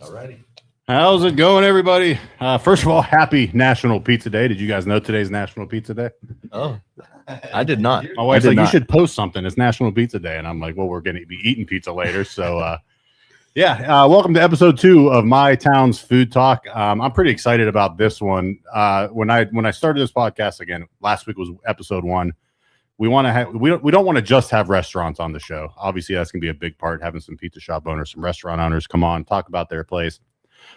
Alrighty. How's it going, everybody? First of all, happy National Pizza Day. Did you guys know today's National Pizza Day? Oh, I did not. My wife's like, you should post something. It's National Pizza Day. And I'm like, well, we're going to be eating pizza later. So, welcome to episode 2 of My-TOWN's Food Talk. I'm pretty excited about this one. When I started this podcast again, last week was episode 1. We want to have we don't want to just have restaurants on the show. Obviously, that's going to be a big part, having some pizza shop owners, some restaurant owners come on, talk about their place.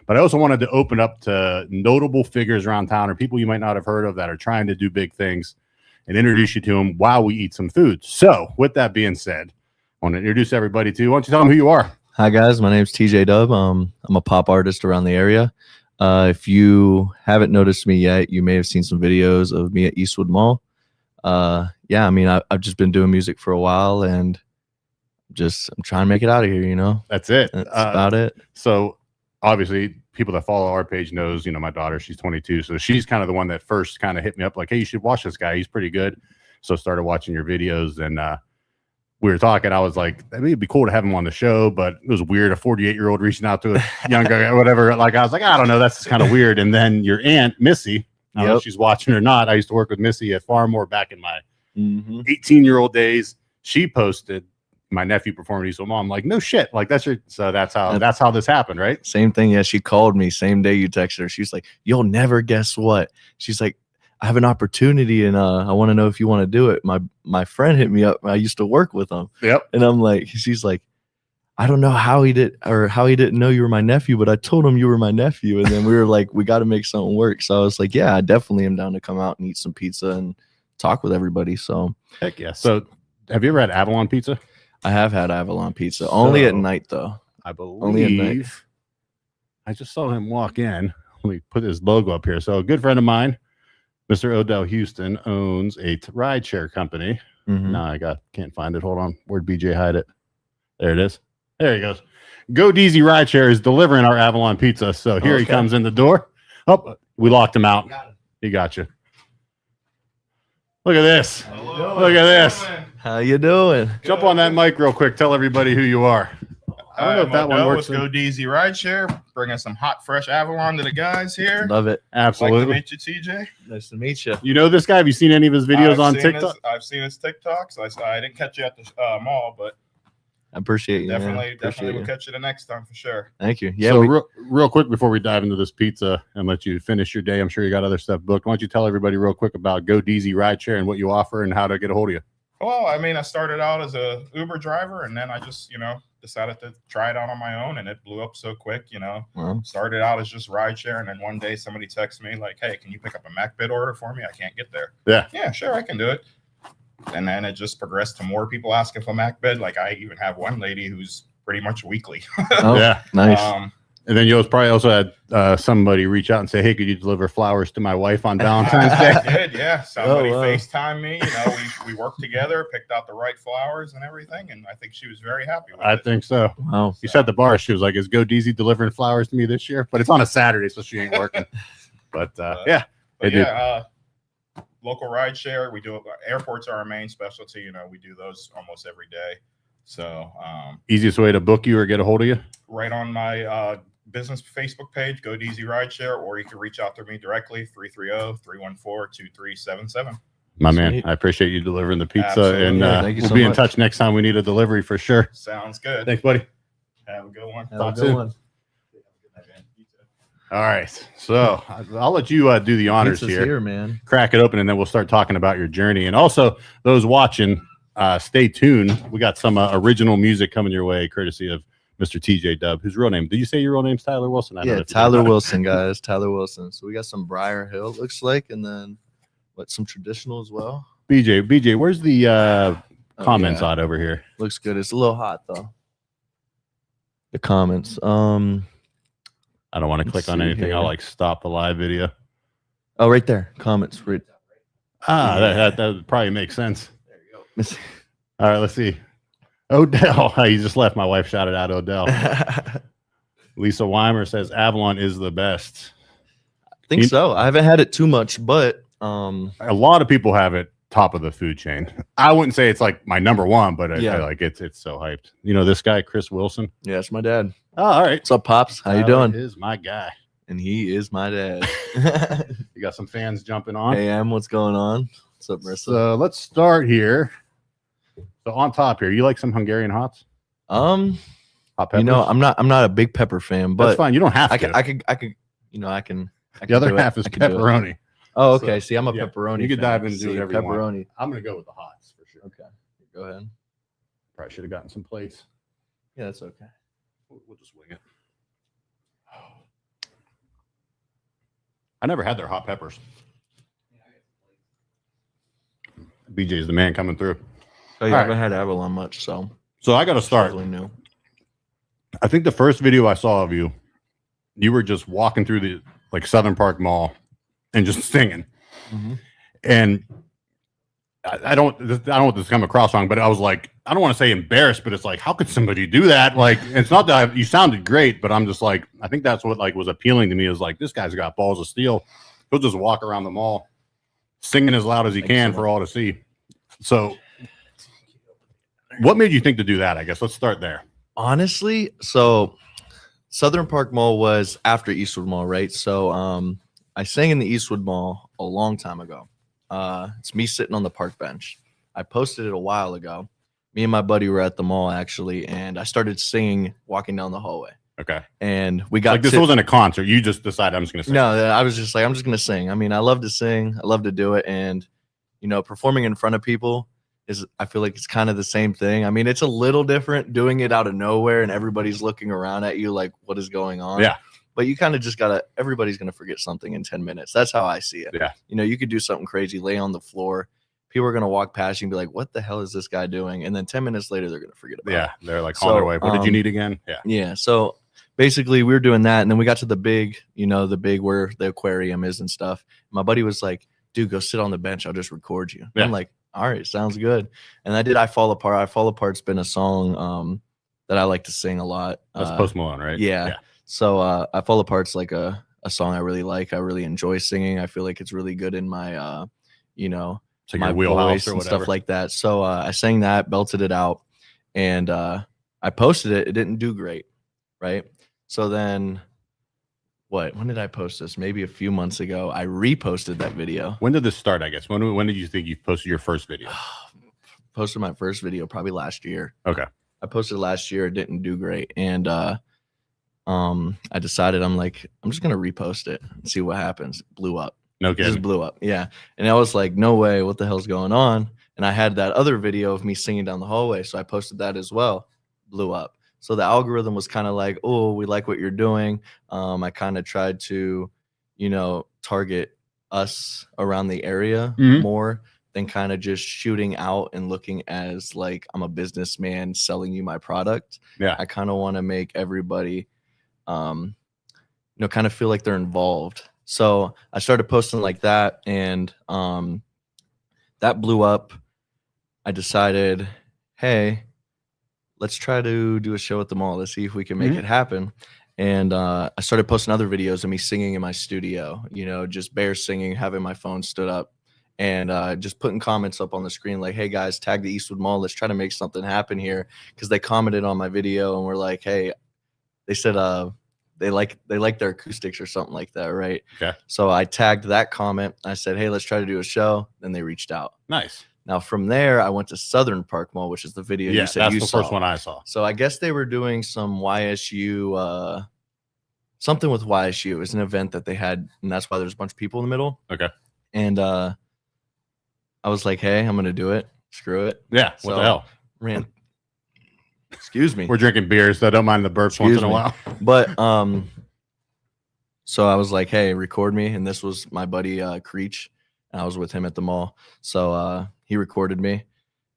But I also wanted to open up to notable figures around town or people you might not have heard of that are trying to do big things and introduce you to them while we eat some food. So with that being said, I want to introduce everybody to you. Why don't you tell them who you are? Hi, guys. My name's TJDUB. I'm a pop artist around the area. If you haven't noticed me yet, you may have seen some videos of me at Eastwood Mall. I've just been doing music for a while, and I'm trying to make it out of here, you know? That's it. That's about it. So obviously people that follow our page knows, my daughter, she's 22. So she's kind of the one that first kind of hit me up like, hey, you should watch this guy. He's pretty good. So started watching your videos, and we were talking. I was like, it'd be cool to have him on the show, but it was weird. A 48-year-old reaching out to a young guy or whatever. Like, I was like, I don't know. That's kind of weird. And then your aunt, Missy, I don't know if she's watching or not. I used to work with Missy at Farmore back in my 18-year-old days. She posted my nephew performed at Eastwood Mall. I'm like, no shit. Like, that's how this happened, right? Same thing. Yeah, she called me same day you texted her. She's like, you'll never guess what. She's like, I have an opportunity, and I want to know if you want to do it. My friend hit me up. I used to work with him. Yep. And I'm like, she's like, I don't know how he didn't know you were my nephew, but I told him you were my nephew. And then we were like, we got to make something work. So I was like, yeah, I definitely am down to come out and eat some pizza and talk with everybody. So heck yeah. So have you ever had Avalon pizza? I have had Avalon pizza. Only at night, though. I believe. Only at night. I just saw him walk in. Let me put his logo up here. So a good friend of mine, Mr. Odell Houston, owns a rideshare company. No, I can't find it. Hold on. Where'd BJ hide it? There it is. There he goes. Go Deezy Rideshare is delivering our Avalon pizza. So here he comes in the door. Oh, we locked him out. He got you. Look at this. Hello. Look at this. How you doing? Jump on that mic real quick. Tell everybody who you are. I don't know if that one works. Go Deezy Rideshare, bringing some hot, fresh Avalon to the guys here. Love it. Absolutely. Like to meet you, TJ. Nice to meet you. You know this guy? Have you seen any of his videos on TikTok? I've seen his TikToks. I didn't catch you at the mall, but I appreciate you. Definitely will catch you the next time for sure. Thank you. Yeah. So real quick before we dive into this pizza and let you finish your day, I'm sure you got other stuff booked. Why don't you tell everybody real quick about Go Deezy Rideshare and what you offer and how to get a hold of you? Well, I started out as a Uber driver, and then I just, decided to try it out on my own, and it blew up so quick, Wow. Started out as just rideshare, and then one day somebody texted me like, hey, can you pick up a MacBid order for me? I can't get there. Yeah, sure, I can do it. And then it just progressed to more people asking for MacBid. Like, I even have one lady who's pretty much weekly. Yeah, nice. And then you probably also had somebody reach out and say, hey, could you deliver flowers to my wife on Valentine's Day? I did, yeah. Somebody FaceTimed me. We worked together, picked out the right flowers and everything, and I think she was very happy with it. I think so. Wow. You set the bar. She was like, is Go Deezy delivering flowers to me this year? But it's on a Saturday, so she ain't working. But local rideshare. We do airports are our main specialty. We do those almost every day. So easiest way to book you or get a hold of you? Right on my business Facebook page, Go Deezy Rideshare, or you can reach out to me directly, 330-314-2377. My man, I appreciate you delivering the pizza. Absolutely. And we'll be in touch next time we need a delivery for sure. Sounds good. Thanks, buddy. Have a good one. Talk soon. All right. So I'll let you do the honors here, man. Crack it open, and then we'll start talking about your journey. And also, those watching, stay tuned. We got some original music coming your way, courtesy of Mr. TJDUB, whose real name? Did you say your real name's Tyler Wilson? Yeah, Tyler Wilson, guys. Tyler Wilson. So we got some Briar Hill, looks like, and then some traditional as well. BJ, where's the comments on over here? Looks good. It's a little hot though. The comments. I don't want to click on anything. I'll stop the live video. Oh, right there. Comments. Right. That would probably make sense. There you go. All right, let's see. Odell. You just left. My wife shouted out Odell. Lisa Weimer says Avalon is the best. I think so. I haven't had it too much, but a lot of people have it. top of the food chain. I wouldn't say it's like my number one, but Yeah. I like it's so hyped. You know this guy, Chris Wilson? Yeah, it's my dad. Oh, all right. What's up, Pops? How you doing? Is my guy. And he is my dad. You got some fans jumping on. Hey, Em, what's going on? What's up, Marissa? So let's start here. So on top here, you like some Hungarian hots? Hot peppers? You know, I'm not a big pepper fan, but that's fine. You don't have to. I could, you know, I can. The other half is pepperoni. Oh, okay. So, See, I'm a yeah, pepperoni. you could fan. dive into whatever you want. pepperoni. I'm gonna go with the hots for sure. Okay, go ahead. Probably should have gotten some plates. Yeah, that's okay. We'll just wing it. I never had their hot peppers. BJ's the man coming through. Oh, yeah, I haven't had Avalon much, so I got to start. Totally new. I think the first video I saw of you, you were just walking through the Southern Park Mall and just singing. Mm-hmm. And I don't want this to come across wrong, but I was like, I don't want to say embarrassed, but it's like, how could somebody do that? Like, it's not that you sounded great, but I'm just like, I think that's what was appealing to me is like, this guy's got balls of steel. He'll just walk around the mall singing as loud as he can for all to see. So what made you think to do that? I guess let's start there. Honestly, so Southern Park Mall was after Eastwood Mall, right? So I sang in the Eastwood Mall a long time ago. It's me sitting on the park bench. I posted it a while ago. Me and my buddy were at the mall actually, and I started singing walking down the hallway. Okay. And we got this wasn't a concert. You just decided I'm just gonna sing. No, I was just like, I'm just gonna sing. I mean, I love to sing, I love to do it, and you know, performing in front of people I feel like it's kind of the same thing. I mean, it's a little different doing it out of nowhere and everybody's looking around at you like, what is going on? Yeah. But you kind of just everybody's gonna forget something in 10 minutes. That's how I see it. Yeah. You know, you could do something crazy, lay on the floor. People are gonna walk past you and be like, what the hell is this guy doing? And then 10 minutes later, they're gonna forget about it. Yeah. They're like on their way. What did you need again? Yeah. Yeah. So basically we were doing that. And then we got to the big where the aquarium is and stuff. My buddy was like, dude, go sit on the bench. I'll just record you. Yeah. I'm like, all right, sounds good. And I Fall Apart. I Fall Apart's been a song that I like to sing a lot. That's Post Malone, right? Yeah. So I Fall Apart's like a song I really like. I really enjoy singing. I feel like it's really good in my so my wheelhouse or and whatever. stuff like that. So I sang that, belted it out, and I posted it. It didn't do great, right? So then when did I post this? Maybe a few months ago. I reposted that video. When did this start, I guess? When did you think you posted your first video? Posted my first video probably last year. Okay. I posted last year. It didn't do great. And I decided I'm just going to repost it and see what happens. It blew up. No It kidding. just blew up. Yeah. And I was like, no way. What the hell's going on? And I had that other video of me singing down the hallway. So I posted that as well. Blew up. So the algorithm was kind of like, oh, we like what you're doing. I kind of tried to, target us around the area more than kind of just shooting out and looking as like I'm a businessman selling you my product. Yeah. I kind of want to make everybody, kind of feel like they're involved. So I started posting like that, and that blew up. I decided, hey, let's try to do a show at the mall. Let's see if we can make it happen. And I started posting other videos of me singing in my studio, just bare singing, having my phone stood up, and just putting comments up on the screen like, hey, guys, tag the Eastwood Mall. Let's try to make something happen here. Because they commented on my video and were like, hey, they said they like their acoustics or something like that, right? Okay. So I tagged that comment. I said, hey, let's try to do a show. Then they reached out. Nice. Now, from there, I went to Southern Park Mall, which is the video you said you saw. That's the first one I saw. So I guess they were doing some YSU, something with YSU. It was an event that they had, and that's why there's a bunch of people in the middle. Okay. And I was like, hey, I'm going to do it. Screw it. Yeah, what the hell? Excuse me. We're drinking beers, so I don't mind the burps once in a while. But so I was like, hey, record me. And this was my buddy Creech. And I was with him at the mall. So he recorded me.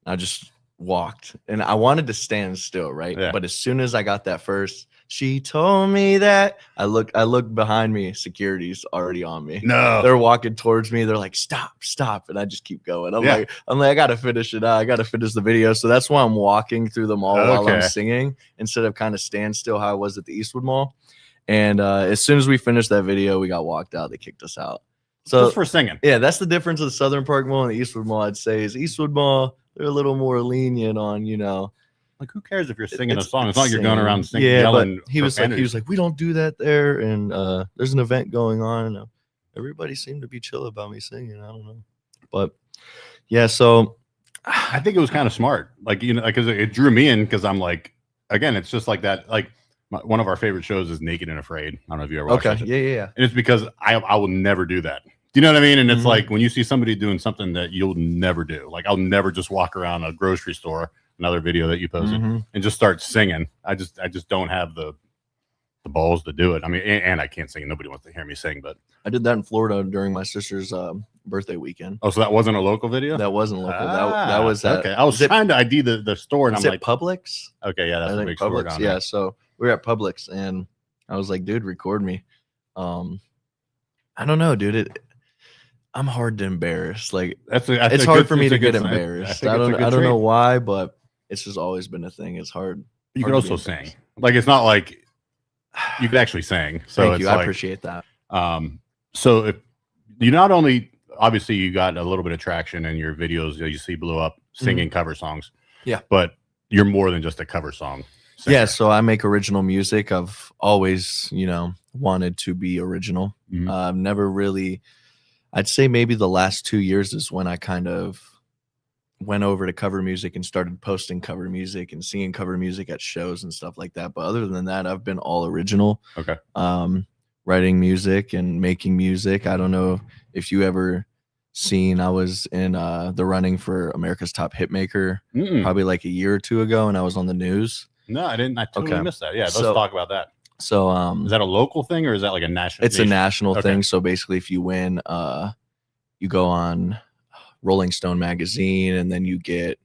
I just walked. And I wanted to stand still, right? Yeah. But as soon as I got that first, she told me that, I look behind me, security's already on me. No. They're walking towards me. They're like, stop. And I just keep going. I'm like, I got to finish it out. I got to finish the video. So that's why I'm walking through the mall while I'm singing instead of kind of stand still how I was at the Eastwood Mall. And as soon as we finished that video, we got walked out. They kicked us out. So just for singing. Yeah, that's the difference of the Southern Park Mall and the Eastwood Mall. I'd say is Eastwood Mall, they're a little more lenient on, like who cares if you're singing a song? It's not like you're singing. going around singing, yeah, yelling. But he was like, we don't do that there, and there's an event going on, and everybody seemed to be chill about me singing. I don't know, but yeah, so I think it was kind of smart, like because it drew me in because I'm like, again, it's just like that, like. One of our favorite shows is Naked and Afraid. I don't know if you ever watched it. Yeah. And it's because I will never do that. Do you know what I mean? And it's like when you see somebody doing something that you'll never do. Like I'll never just walk around a grocery store, another video that you posted, and just start singing. I just don't have the balls to do it. I mean, and I can't sing. Nobody wants to hear me sing. But I did that in Florida during my sister's birthday weekend. Oh, so that wasn't a local video? That wasn't local. That was okay. I was trying to ID the store, and I'm like Publix. Okay, yeah, that's a big store down there. Yeah, so we were at Publix, and I was like, dude, record me. I don't know, dude. I'm hard to embarrass. Like it's hard for me to get embarrassed. I don't know why, but it's just always been a thing. It's hard. You can also sing. Like it's not like you could actually sing. So Thank you. I appreciate that. So if you not only obviously you got a little bit of traction in your videos, you see blew up singing cover songs. Yeah, but you're more than just a cover song singer. Yeah, so I make original music. I've always, wanted to be original. I've never really, I'd say maybe the last 2 years is when I kind of went over to cover music and started posting cover music and singing cover music at shows and stuff like that. But other than that, I've been all original. Okay. Writing music and making music. I don't know if you ever seen, I was in the running for America's Top Hitmaker probably like a year or two ago, and I was on the news. No, I didn't. I totally missed that. Yeah, let's talk about that. So is that a local thing or is that like a national? It's a national thing. So basically if you win, you go on Rolling Stone magazine, and then you get,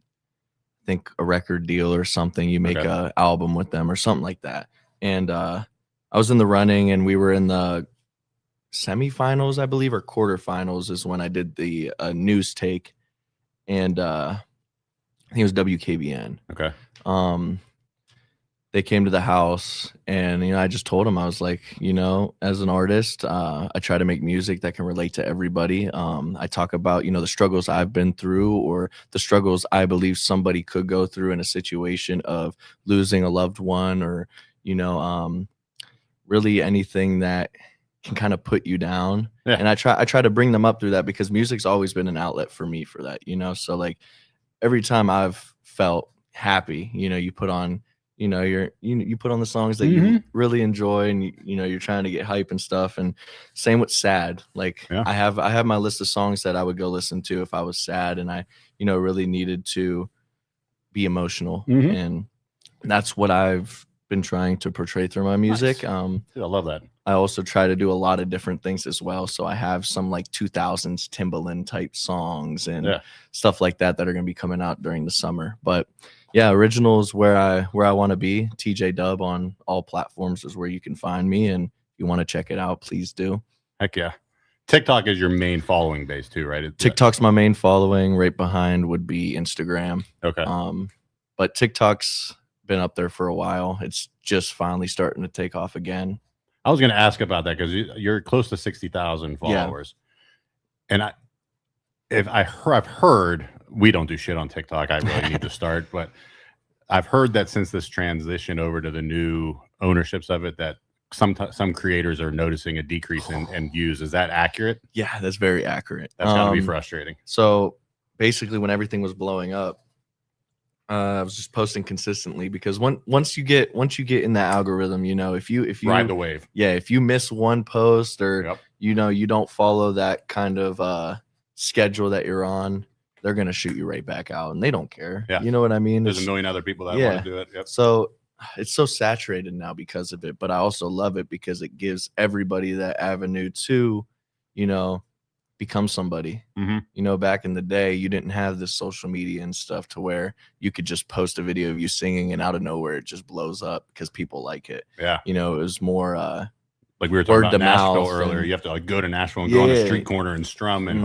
I think, a record deal or something. You make a album with them or something like that. And I was in the running, and we were in the semifinals, I believe, or quarterfinals is when I did the news take, and I think it was WKBN. Okay. They came to the house, and I just told them, I was like, as an artist, I try to make music that can relate to everybody. I talk about the struggles I've been through, or the struggles I believe somebody could go through in a situation of losing a loved one, or really anything that can kind of put you down. Yeah. And I try to bring them up through that, because music's always been an outlet for me for that, so like every time I've felt happy, you put on you put on the songs that you really enjoy, and you're trying to get hype and stuff. And same with sad. Like I have my list of songs that I would go listen to if I was sad and I really needed to be emotional. And that's what I've been trying to portray through my music. Nice. Dude, I love that. I also try to do a lot of different things as well. So I have some like 2000s Timbaland type songs and stuff like that that are going to be coming out during the summer. But yeah, original is where I want to be. TJDUB on all platforms is where you can find me. And if you want to check it out, please do. Heck yeah. TikTok is your main following base too, right? TikTok's my main following. Right behind would be Instagram. Okay. But TikTok's been up there for a while. It's just finally starting to take off again. I was going to ask about that because you're close to 60,000 followers. Yeah. And I've heard, we don't do shit on TikTok. I really need to start, but I've heard that since this transition over to the new ownerships of it, that some creators are noticing a decrease in views. Is that accurate? Yeah, that's very accurate. That's gotta be frustrating. So basically when everything was blowing up, I was just posting consistently, because once you get in that algorithm, if you ride the wave. Yeah, if you miss one post, or you don't follow that kind of schedule that you're on, they're gonna shoot you right back out, and they don't care. Yeah. You know what I mean? There's a million other people that want to do it. Yep. So it's so saturated now because of it, but I also love it because it gives everybody that avenue to, become somebody. Back in the day, you didn't have this social media and stuff to where you could just post a video of you singing and out of nowhere it just blows up because people like it. Yeah. It was more like we were talking word about to Nashville mouth earlier. and- You have to like go to Nashville and go on a street corner and strum and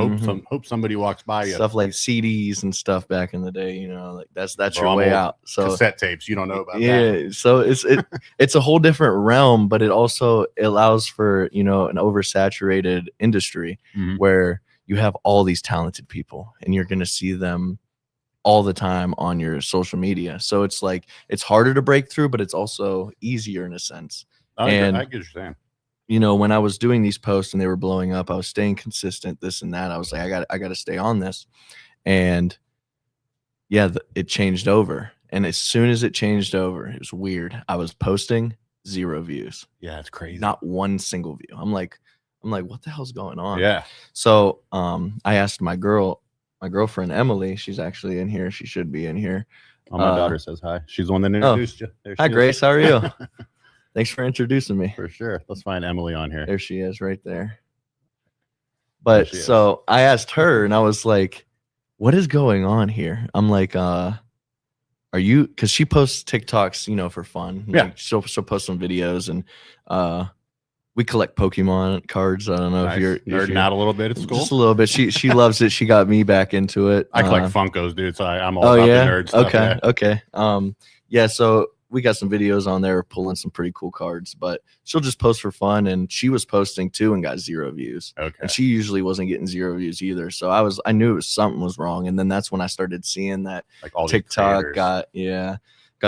hope somebody walks by you. Stuff like CDs and stuff back in the day, you know, like that's Bro, your I'm way old. out. So Cassette tapes, you don't know about that. yeah, so it's a whole different realm, but it also allows for, you know, an oversaturated industry where you have all these talented people and you're going to see them all the time on your social media. So it's like it's harder to break through, but it's also easier in a sense. I get what you're saying. You know, when I was doing these posts and they were blowing up, I was staying consistent, this and that. I was like, I got to stay on this. And yeah, it changed over. And as soon as it changed over, it was weird. I was posting 0 views. Yeah, it's crazy. Not one single view. I'm like, what the hell's going on? Yeah. So I asked my girlfriend Emily, she's actually in here. She should be in here. Oh, my daughter says hi. She's the one that introduced you. There Hi, Grace. How are you? Thanks for introducing me. For sure. Let's find Emily on here. There she is right there. But so I asked her and I was like, what is going on here? I'm like, are you, because she posts TikToks, you know, for fun. Yeah. Like she'll post some videos and we collect Pokemon cards. I don't know if you're nerding out a little bit at school. Just a little bit. She loves it. She got me back into it. I collect Funkos, dude. So I'm all about the nerd stuff. Okay. Okay. Yeah. So we got some videos on there pulling some pretty cool cards, but she'll just post for fun. And she was posting too and got 0 views. Okay. And she usually wasn't getting 0 views either. So I knew something was wrong. And then that's when I started seeing that like all TikTok got a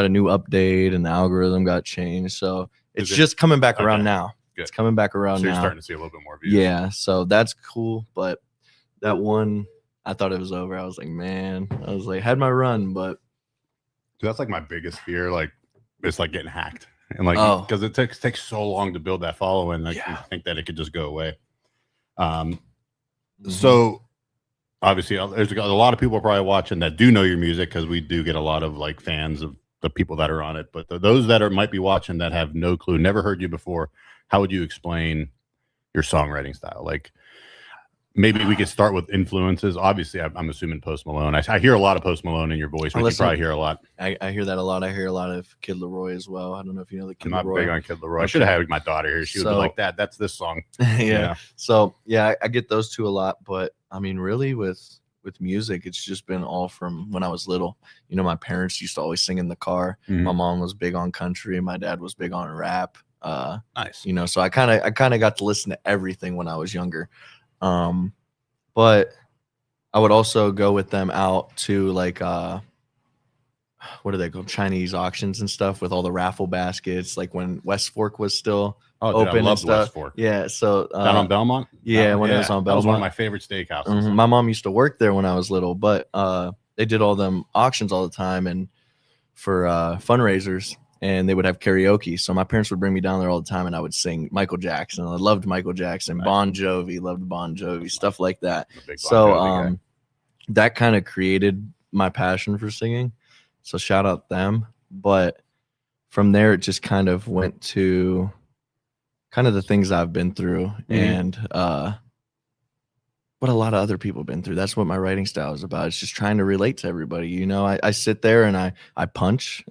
new update and the algorithm got changed. So it's just coming back around now. Good. It's coming back around now. You're starting to see a little bit more views. Yeah. So that's cool. But that one, I thought it was over. I was like, man, had my run, but. So that's like my biggest fear. Like, it's like getting hacked, and like because it takes so long to build that following. Like you think that it could just go away. So obviously, there's a lot of people probably watching that do know your music because we do get a lot of like fans of the people that are on it. But those that might be watching that have no clue, never heard you before, how would you explain your songwriting style? Like, maybe we could start with influences. Obviously, I'm assuming Post Malone. I hear a lot of Post Malone in your voice, which you probably hear a lot. I hear that a lot. I hear a lot of Kid Laroi as well. I don't know if you know the Kid Laroi. I'm not big on Kid Laroi. I should have had my daughter here. She would be like, Dad, that's this song. Yeah. So, yeah, I get those two a lot. But, I mean, really with music, it's just been all from when I was little. You know, my parents used to always sing in the car. My mom was big on country. And my dad was big on rap. Nice. You know, so I kind of got to listen to everything when I was younger. But I would also go with them out to like what do they call, Chinese auctions and stuff with all the raffle baskets, like when West Fork was still open and stuff. West Fork. Yeah, so down on Belmont. Yeah, when it was on Belmont. That was one of my favorite steakhouses. My mom used to work there when I was little, but they did all them auctions all the time and for fundraisers. And they would have karaoke. So my parents would bring me down there all the time and I would sing Michael Jackson. I loved Michael Jackson, Bon Jovi, loved Bon Jovi, stuff like that. So that kind of created my passion for singing. So shout out them. But from there, it just kind of went to kind of the things I've been through and what a lot of other people have been through. That's what my writing style is about. It's just trying to relate to everybody. You know, I sit there and I punch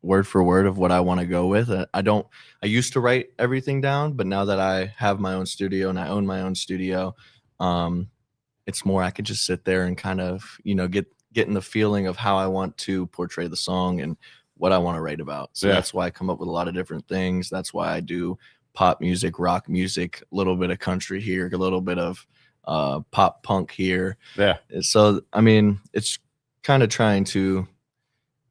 word for word of what I want to go with. I used to write everything down, but now that I have my own studio and I own my own studio, it's more I could just sit there and kind of, you know, get in the feeling of how I want to portray the song and what I want to write about. So that's why I come up with a lot of different things. That's why I do pop music, rock music, a little bit of country here, a little bit of pop punk here. Yeah. So, I mean, it's kind of trying to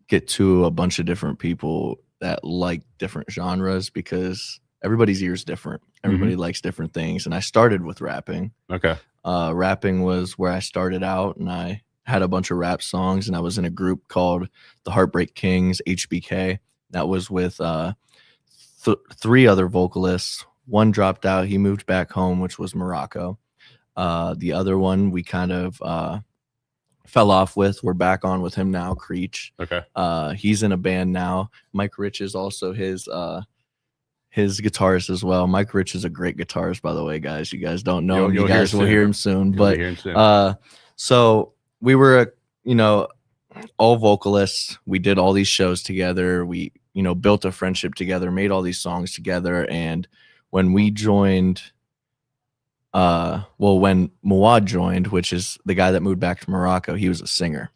get to a bunch of different people that like different genres because everybody's ear is different. Everybody likes different things. And I started with rapping. Okay. Rapping was where I started out and I had a bunch of rap songs and I was in a group called the Heartbreak Kings, HBK. That was with 3 other vocalists. One dropped out. He moved back home, which was Morocco. The other one we kind of fell off with. We're back on with him now, Creech. Okay. He's in a band now. Mike Rich is also his guitarist as well. Mike Rich is a great guitarist, by the way, guys. You guys don't know him. You guys will hear him soon. So we were, you know, all vocalists. We did all these shows together. We, you know, built a friendship together, made all these songs together, and when we joined, when Mawad joined, which is the guy that moved back from Morocco, he was a singer.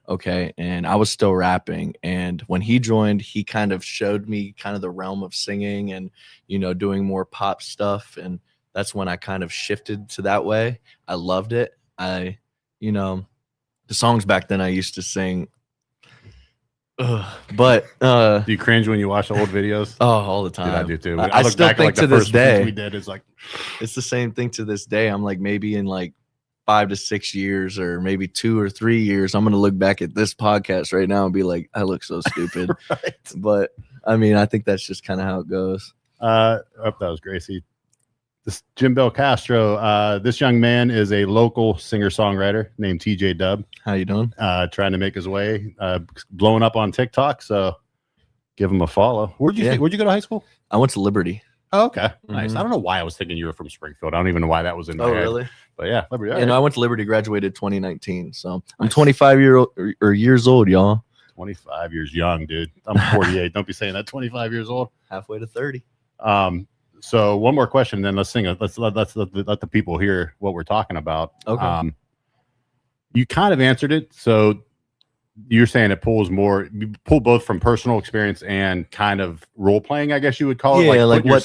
Okay. And I was still rapping. And when he joined, he kind of showed me kind of the realm of singing and, doing more pop stuff. And that's when I kind of shifted to that way. I loved it. The songs back then I used to sing. But do you cringe when you watch old videos? Oh, all the time. Dude, I do too. I still think like to this day we did is like it's the same thing to this day. I'm like, maybe in like 5 to 6 years or maybe 2 or 3 years, I'm gonna look back at this podcast right now and be like, I look so stupid. Right. But I mean, I think that's just kind of how it goes. That was Gracie. This Jim Bell Castro. This young man is a local singer-songwriter named TJDUB. How you doing? Trying to make his way, blowing up on TikTok. So give him a follow. Where'd you go to high school? I went to Liberty. Oh, okay, nice. I don't know why I was thinking you were from Springfield. I don't even know why that was in my head. Really? But yeah, Liberty. I went to Liberty. Graduated 2019. So I'm 25 years old, y'all. 25 years young, dude. I'm 48. Don't be saying that. 25 years old. Halfway to 30. So one more question, then let's sing it. Let's let the people hear what we're talking about. Okay. You kind of answered it. So you're saying you pull both from personal experience and kind of role playing, I guess you would call it. Yeah, like what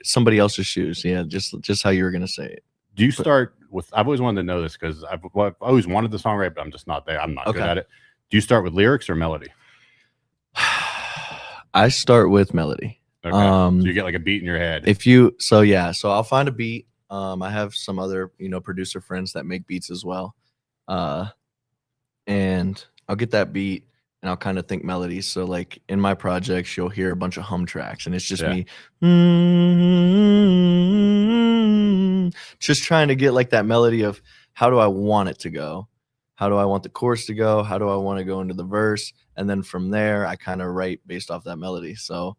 somebody else's shoes. Yeah, just how you were gonna say it. Do you start with? I've always wanted to know this because I've always wanted the songwriter, but I'm just not there. I'm not good at it. Do you start with lyrics or melody? I start with melody. Okay. So you get like a beat in your head. So I'll find a beat. I have some other, producer friends that make beats as well. And I'll get that beat and I'll kind of think melodies. So like in my projects, you'll hear a bunch of hum tracks and it's just me just trying to get like that melody of how do I want it to go? How do I want the chorus to go? How do I want to go into the verse? And then from there, I kind of write based off that melody. So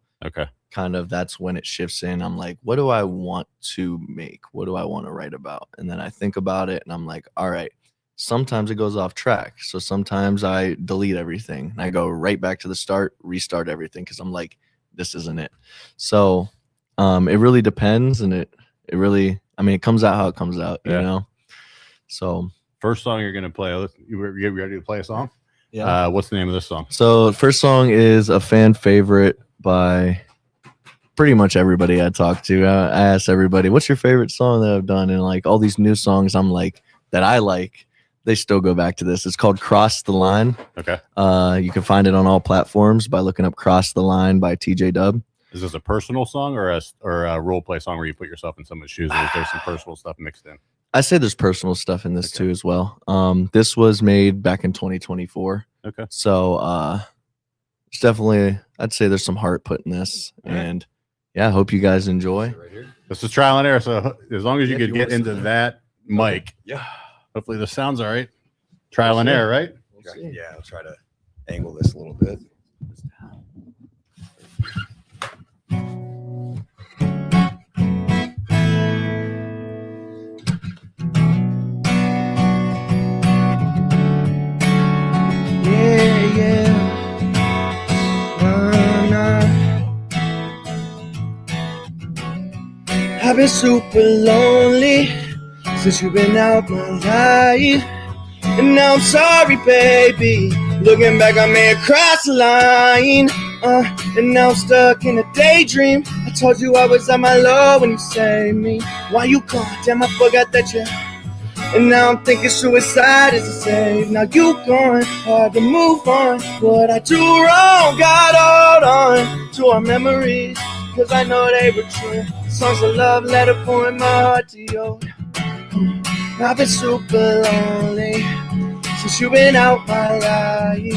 kind of that's when it shifts in. I'm like, what do I want to make? What do I want to write about? And then I think about it and I'm like, all right, sometimes it goes off track. So sometimes I delete everything and I go right back to the start, restart everything because I'm like, this isn't it. So it really depends. And it comes out how it comes out, you know? So first song you're going to play, you ready to play a song? Yeah. What's the name of this song? So the first song is a fan favorite by pretty much everybody I talk to. I ask everybody, what's your favorite song that I've done? And like all these new songs I'm like that I like, they still go back to this. It's called Cross the Line. Okay. You can find it on all platforms by looking up Cross the Line by TJDUB. Is this a personal song or a role play song where you put yourself in someone's shoes and there's some personal stuff mixed in? I say there's personal stuff in this too as well. This was made back in 2024. Okay. So it's definitely, I'd say there's some heart put in this. And yeah, I hope you guys enjoy. This is trial and error. So as long as you could get into that mic, hopefully the sound's all right. Trial and error, right? Yeah, I'll try to angle this a little bit. I've been super lonely since you've been out my life. And now I'm sorry, baby. Looking back, I may have crossed the line. And now I'm stuck in a daydream. I told you I was at my low when you saved me. Why you gone? Damn, I forgot that you. And now I'm thinking suicide is a save. Now you gone, hard to move on. What I do wrong, got hold on to our memories, cause I know they were true. Songs of love, letter pouring my heart to you. I've been super lonely since you've been out my life.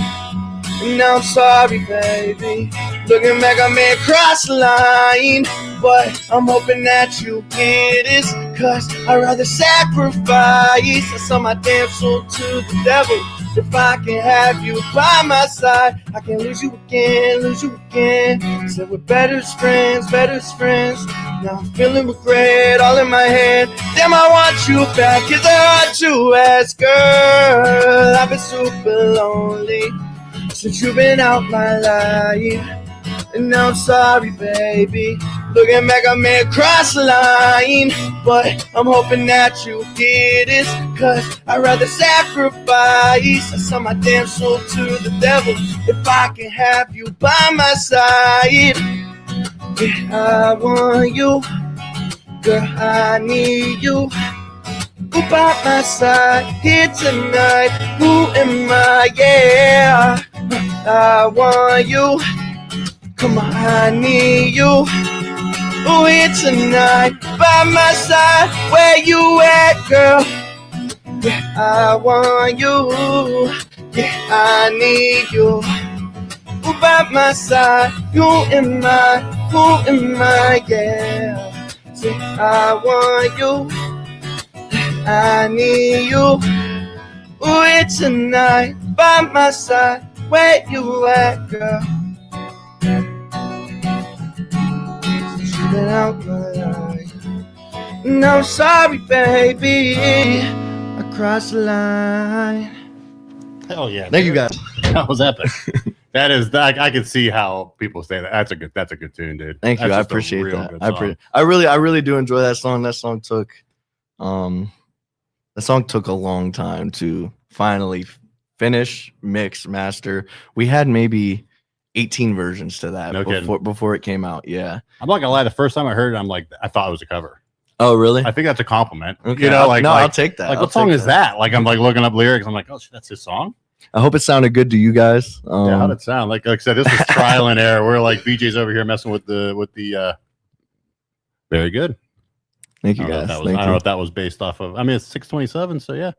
And now I'm sorry, baby. Looking back, I may have crossed the line, but I'm hoping that you get this, cause I'd rather sacrifice. I sell my damn soul to the devil. If I can have you by my side, I can lose you again. Said we're better as friends. Now I'm feeling regret all in my head. Damn, I want you back. It's hard to ask, girl. I've been super lonely since you've been out my life. And now I'm sorry, baby. Looking back, I may have crossed the line, but I'm hoping that you get this, cause I'd rather sacrifice. I sell my damn soul to the devil if I can have you by my side. Yeah, I want you, girl, I need you. Who by my side here tonight? Who am I? Yeah, I want you. Come on, I need you. Who here tonight? By my side, where you at, girl? Yeah, I want you. Yeah, I need you. Who by my side? Who am I? Who am I? Yeah, say I want you. I need you. Ooh, it's tonight by my side. Where you at, girl? She's been out my life. No, I'm sorry, baby. I crossed the line. Hell yeah! Thank you guys. That was epic. That is, I can see how people say that. That's a good tune, dude. Thank you. That's I just a appreciate real that. good song. I really do enjoy that song. That song took a long time to finally finish, mix, master. We had maybe 18 versions to that before it came out. Yeah. I'm not gonna lie. The first time I heard it, I'm like, I thought it was a cover. Oh, really? I think that's a compliment. Okay. You know, like, I'll take that. Like, what song is that? Like, I'm like looking up lyrics. I'm like, oh, shit, that's his song. I hope it sounded good to you guys. Yeah, how'd it sound? Like I said, this is trial and error. We're like BJ's over here messing with the. Very good. Thank you guys. I don't know if that was based off of. I mean, it's 627, so yeah,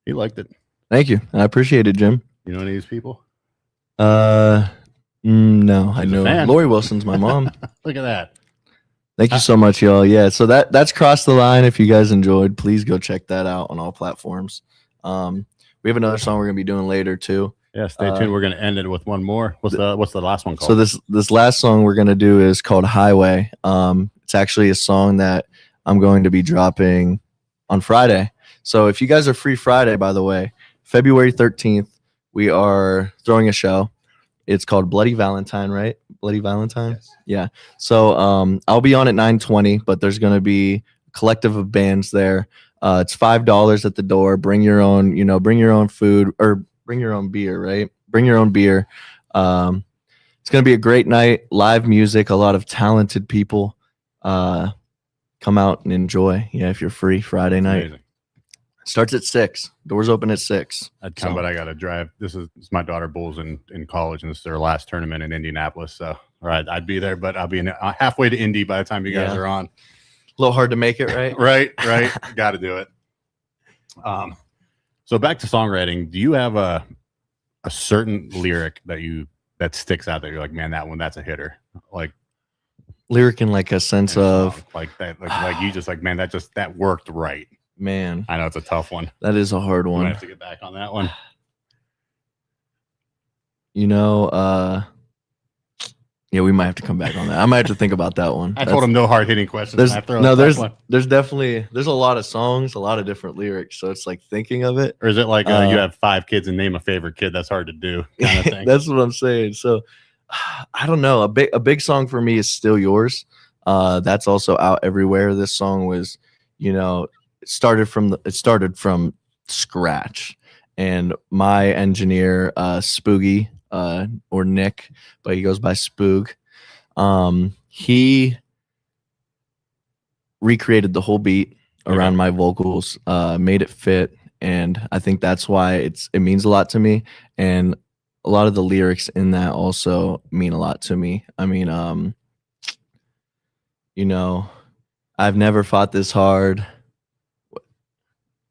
he liked it. Thank you. I appreciate it, Jim. You know any of these people? No, I know fan. Lori Wilson's my mom. Look at that. Thank you so much, y'all. Yeah, so that's Crossed the Line. If you guys enjoyed, please go check that out on all platforms. We have another song we're gonna be doing later too. Yeah, stay tuned. We're gonna end it with one more. What's the last one called? So this last song we're gonna do is called Highway. It's actually a song that I'm going to be dropping on Friday. So if you guys are free Friday, by the way, February 13th, we are throwing a show. It's called Bloody Valentine, right? Bloody Valentine? Yes. Yeah. So I'll be on at 9:20, but there's going to be a collective of bands there. It's $5 at the door. Bring your own, bring your own food or bring your own beer, right? Bring your own beer. It's going to be a great night. Live music, a lot of talented people. Come out and enjoy. Yeah, if you're free Friday night. Amazing. Starts at 6. Doors open at 6. I'd come, but I got to drive. This is my daughter Bulls in college, and this is their last tournament in Indianapolis. So, all right, I'd be there, but I'll be halfway to Indy by the time you guys are on. A little hard to make it, right? Right. Got to do it. So back to songwriting. Do you have a certain lyric that sticks out that you're like, man, that's a hitter? Like lyric in like a sense of like that, like you just like, man, that worked right. Man, I know it's a tough one. That is a hard one. I have to get back on that one. Yeah, we might have to come back on that. I might have to think about that one. I told him no hard hitting questions. There's definitely a lot of songs, a lot of different lyrics. So it's like thinking of it. Or is it like you have 5 kids and name a favorite kid? That's hard to do, kind of thing. That's what I'm saying. So I don't know. A big song for me is Still Yours. That's also out everywhere. This song was, it started from scratch, and my engineer Spoogie or Nick, but he goes by Spoog, he recreated the whole beat around my vocals, made it fit, and I think that's why it means a lot to me. And a lot of the lyrics in that also mean a lot to me. I mean, I've never fought this hard.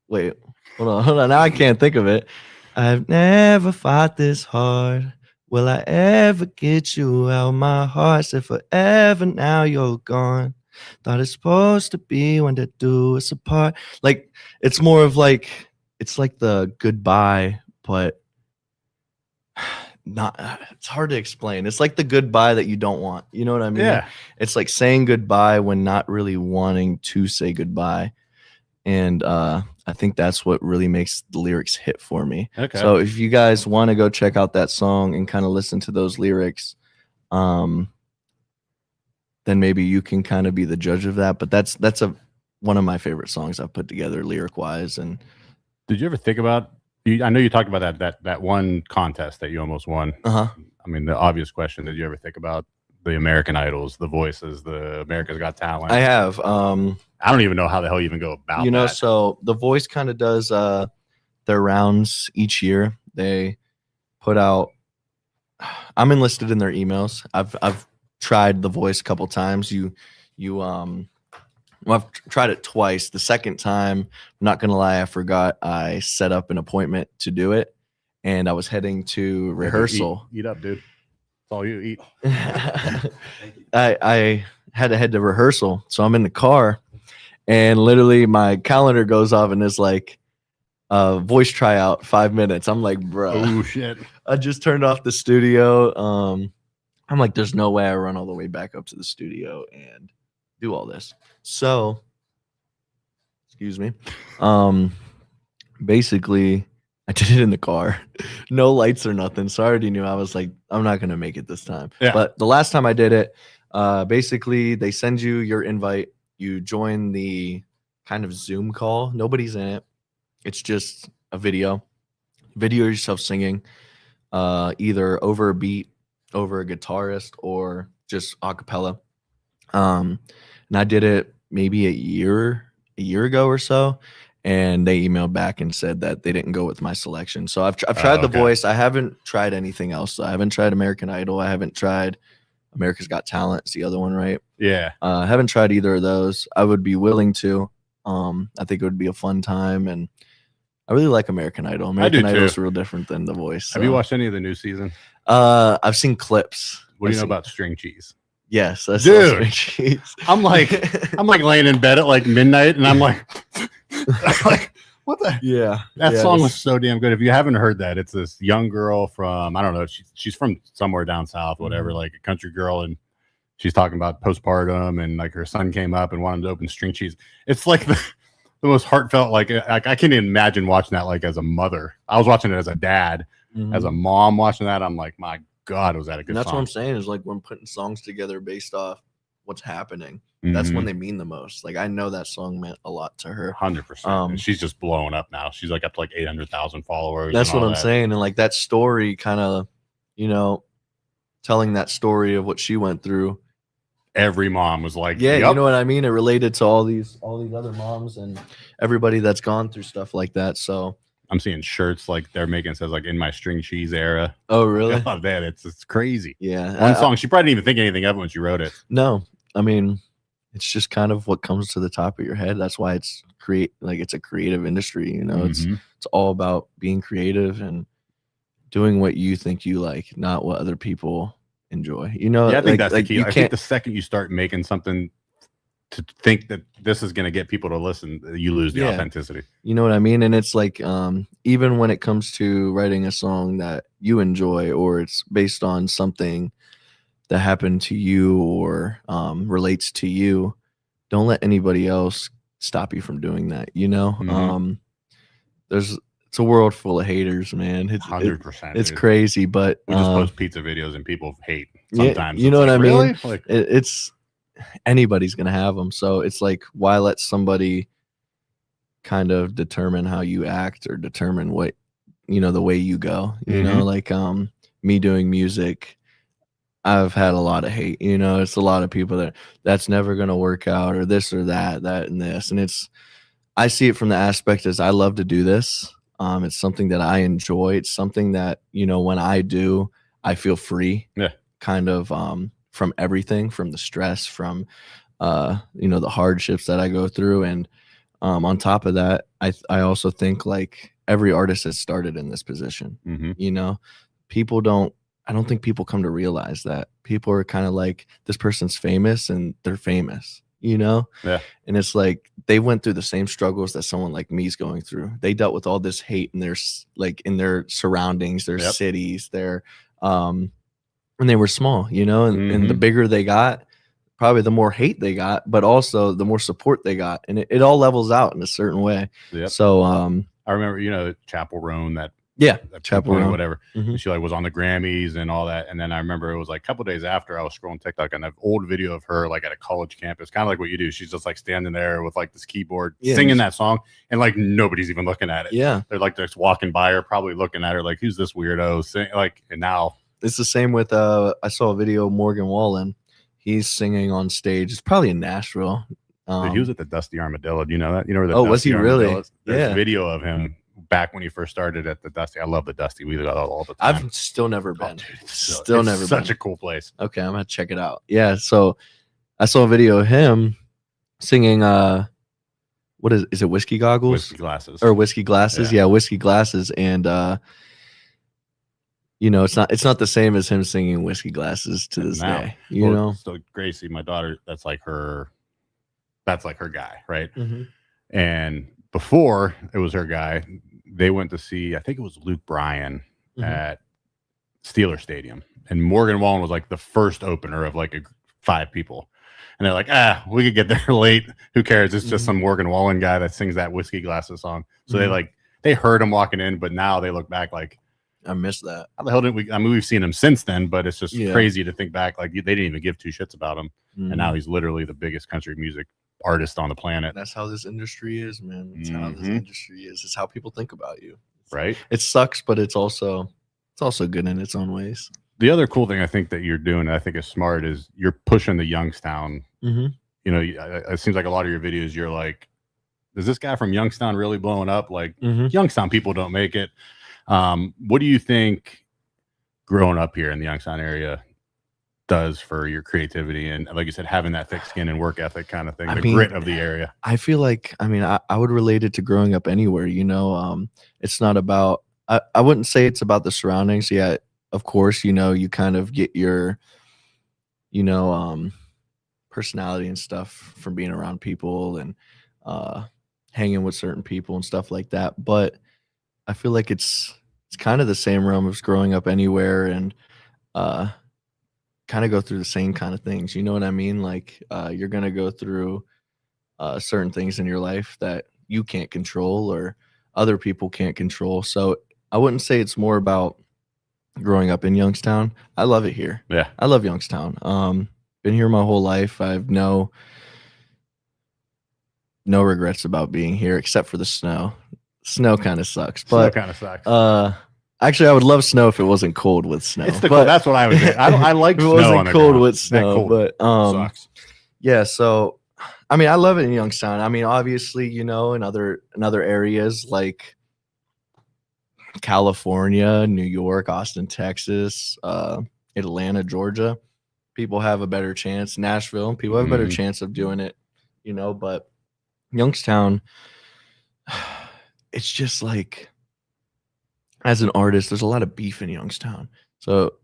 Wait, hold on. Now I can't think of it. I've never fought this hard. Will I ever get you out my heart? Said forever, now you're gone. Thought it's supposed to be when they do us apart. Like, it's more of like, it's like the goodbye, but it's hard to explain. It's like the goodbye that you don't want. You know what I mean? Yeah. It's like saying goodbye when not really wanting to say goodbye. And I think that's what really makes the lyrics hit for me. Okay. So if you guys want to go check out that song and kind of listen to those lyrics, then maybe you can kind of be the judge of that. But that's one of my favorite songs I've put together lyric wise. And did you ever think about? I know you talked about that one contest that you almost won. I mean, the obvious question: did you ever think about the American Idols, the Voices, the America's Got Talent? I have. I don't even know how the hell you even go about. That. So The Voice kind of does their rounds each year. They put out. I'm enlisted in their emails. I've tried The Voice a couple times. I've tried it twice. The second time, I'm not gonna lie, I forgot I set up an appointment to do it, and I was heading to rehearsal. Eat up, dude. That's all you eat. I had to head to rehearsal, so I'm in the car, and literally my calendar goes off, and it's like, voice tryout, 5 minutes. I'm like, bro, oh shit! I just turned off the studio. I'm like, there's no way I run all the way back up to the studio and do all this. So, excuse me. Basically, I did it in the car. No lights or nothing. So I already knew. I was like, I'm not going to make it this time. Yeah. But the last time I did it, basically, they send you your invite. You join the kind of Zoom call. Nobody's in it. It's just a video. Video yourself singing, either over a beat, over a guitarist, or just a cappella. And I did it maybe a year ago or so, and they emailed back and said that they didn't go with my selection. So I've tried The Voice. I haven't tried anything else. I haven't tried American Idol. I haven't tried America's Got Talent. It's the other one, right? Yeah. I haven't tried either of those. I would be willing to. I think it would be a fun time, and I really like American Idol. American Idol is real different than The Voice. So. Have you watched any of the new season? I've seen clips. What do you know about string cheese? Yes, I dude. String cheese. I'm like laying in bed at like midnight, and I'm like, what the? Yeah, that song was so damn good. If you haven't heard that, it's this young girl from, I don't know, she's from somewhere down south, whatever, like a country girl, and she's talking about postpartum, and like her son came up and wanted to open string cheese. It's like the most heartfelt. Like I can't even imagine watching that. Like as a mother, I was watching it as a dad, as a mom watching that. I'm like, my God, was that a good? And that's song. what I'm saying is like when putting songs together based off what's happening. That's when they mean the most. Like I know that song meant a lot to her. 100%. She's just blowing up now. She's like up to like 800,000 followers. That's what I'm saying. And like that story kind of, telling that story of what she went through. Every mom was like, yeah, yep. You know what I mean? It related to all these other moms and everybody that's gone through stuff like that. So I'm seeing shirts like they're making, it says like in my string cheese era. Oh, really? Oh, man, it's crazy. Yeah. One song, she probably didn't even think anything of it when she wrote it. No, I mean, it's just kind of what comes to the top of your head. That's why it's a creative industry. It's all about being creative and doing what you think you like, not what other people enjoy. Yeah, I think that's the key. I think the second you start making something to think that this is going to get people to listen, you lose the authenticity. You know what I mean? And it's like, even when it comes to writing a song that you enjoy, or it's based on something that happened to you or relates to you, don't let anybody else stop you from doing that. It's a world full of haters, man. It's 100%. It's crazy, but we just post pizza videos and people hate sometimes. You know what I mean? Really? Like, it's anybody's gonna have them. So it's like, why let somebody kind of determine how you act or determine what the way you go? Like me doing music, I've had a lot of hate. It's a lot of people that's never gonna work out, or this or that and this. And I see it from the aspect as I love to do this. It's something that I enjoy. It's something that, when I do, I feel free. Yeah. Kind of from everything, from the stress, from the hardships that I go through. And on top of that, I also think like every artist has started in this position. I don't think people come to realize that. People are kind of like, this person's famous and they're famous. Yeah. And it's like they went through the same struggles that someone like me is going through. They dealt with all this hate in their in their surroundings, their cities, their when they were small, and the bigger they got, probably the more hate they got, but also the more support they got, and it all levels out in a certain way. Yep. So I remember, Chapel Roan, that Yeah, Chapel Run. or whatever. Mhm. And she like was on the Grammys and all that. And then I remember it was like a couple days after I was scrolling TikTok and an old video of her like at a college campus, kind of like what you do. She's just like standing there with like this keyboard singing that song, and like nobody's even looking at it. Yeah, they're like just walking by her, probably looking at her like, who's this weirdo sing? Like, and now it's the same with I saw a video of Morgan Wallen. He's singing on stage. It's probably in Nashville. Dude, he was at the Dusty Armadillo. Do you know that? You know where the Oh, Dusty was he really? Armadillo is? There's Yeah. video of him back when he first started at the Dusty. I love the Dusty. We go all the time. I've still never been. Oh, dude, Still it's never such been. a cool place. Okay, I'm gonna check it out. Yeah, so I saw a video of him singing what is it, Whiskey Goggles? Whiskey Glasses. Or Whiskey Glasses. Yeah, Whiskey Glasses. And you know, it's not the same as him singing Whiskey Glasses to this day. You know? So Gracie, my daughter, that's like her guy, right? Mm-hmm. And before it was her guy, they went to see, I think it was Luke Bryan at Steeler Stadium. And Morgan Wallen was like the first opener of like 5 people. And they're like, we could get there late. Who cares? It's just some Morgan Wallen guy that sings that Whiskey Glasses song. So they heard him walking in, but now they look back like, I missed that. how the hell didn't we? I mean, we've seen him since then, but it's just crazy to think back. Like they didn't even give 2 shits about him. And now he's literally the biggest country music artist on the planet. That's how this industry is, man. That's how this industry is. It's how people think about you. Right. It sucks, but it's also good in its own ways. The other cool thing I think that you're doing, I think is smart, is you're pushing the Youngstown. You know, it seems like a lot of your videos, you're like, is this guy from Youngstown really blowing up? Like Youngstown people don't make it. What do you think growing up here in the Youngstown area does for your creativity and, like you said, having that thick skin and work ethic kind of thing, grit of the area? I feel like, I would relate it to growing up anywhere, you know. It's not about, I wouldn't say it's about the surroundings. Yeah, of course, you know, you kind of get your, you know, personality and stuff from being around people and hanging with certain people and stuff like that. But I feel like it's kind of the same realm as growing up anywhere, and kind of go through the same kind of things. You know what I mean? Like you're gonna go through certain things in your life that you can't control or other people can't control. So I wouldn't say it's more about growing up in Youngstown. I love it here. Yeah, I love Youngstown. Been here my whole life. I have no regrets about being here, except for the snow. Snow kind of sucks, but kind of sucks. Actually, I would love snow if it wasn't cold with snow. It's cold. That's what I would do. I like if it snow wasn't on the cold ground. with snow, but sucks. Yeah. So, I mean, I love it in Youngstown. I mean, obviously, you know, in other areas like California, New York, Austin, Texas, Atlanta, Georgia, people have a better chance. Nashville, people have a better chance of doing it, you know. But Youngstown, it's just like, as an artist, there's a lot of beef in Youngstown. So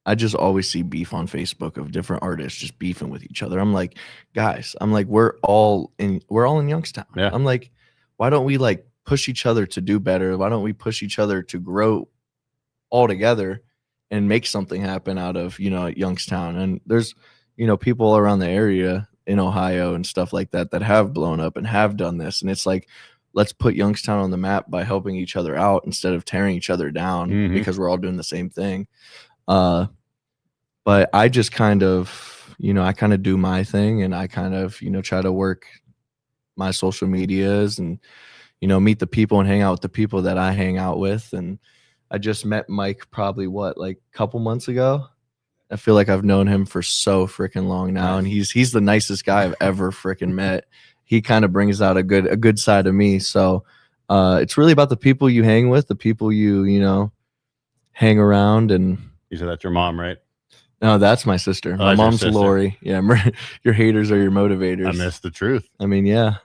I just always see beef on Facebook of different artists just beefing with each other. I'm like, guys, we're all in Youngstown. Yeah. I'm like, why don't we like push each other to do better? Why don't we push each other to grow all together and make something happen out of, you know, Youngstown? And there's, you know, people around the area in Ohio and stuff like that that have blown up and have done this. And it's like, let's put Youngstown on the map by helping each other out instead of tearing each other down because we're all doing the same thing. But I just kind of, you know, I kind of do my thing, and I kind of, you know, try to work my social medias and, you know, meet the people and hang out with the people that I hang out with. And I just met Mike probably like a couple months ago. I feel like I've known him for so freaking long now, and he's the nicest guy I've ever freaking met. He kind of brings out a good side of me. So it's really about the people you hang with, the people you know, hang around. And you said that's your mom, right? No, that's my sister. My mom's Lori. Yeah, your haters are your motivators. I miss the truth. I mean, yeah.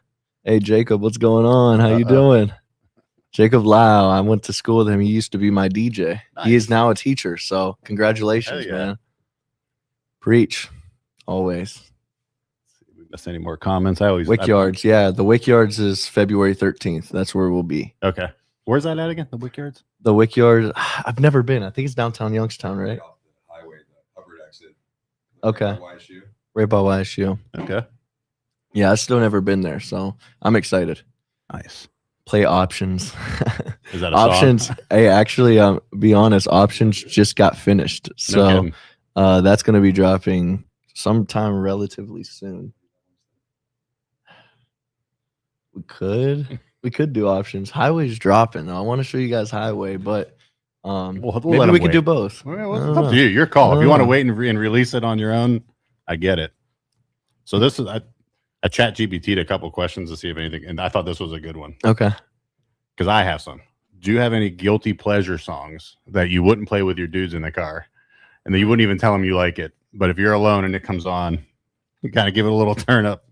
Hey, Jacob, what's going on? How you doing? Jacob Lau. I went to school with him. He used to be my DJ. Nice. He is now a teacher. So congratulations, man. Preach. Always. Miss any more comments? Wickyards. Yeah, the Wickyards is February 13th. That's where we'll be. Okay. Where's that at again? The Wickyards? The Wickyards. I've never been. I think it's downtown Youngstown, right? Off the highway, the Hubbard exit. Okay. Right by YSU. Okay. Yeah, I've still never been there, so I'm excited. Nice. play Options. Is that a Options? song? Hey, actually, be honest, Options just got finished, so that's gonna be dropping sometime relatively soon. We could do Options. Highway's dropping though. I want to show you guys Highway, but maybe we could do both. Well, it's up to you. Your call. If you want to wait and release it on your own, I get it. So this is I chat GPT'd a couple questions to see if anything, and I thought this was a good one. Okay. Because I have some. Do you have any guilty pleasure songs that you wouldn't play with your dudes in the car, and that you wouldn't even tell them you like it, but if you're alone and it comes on, you kind of give it a little turn up?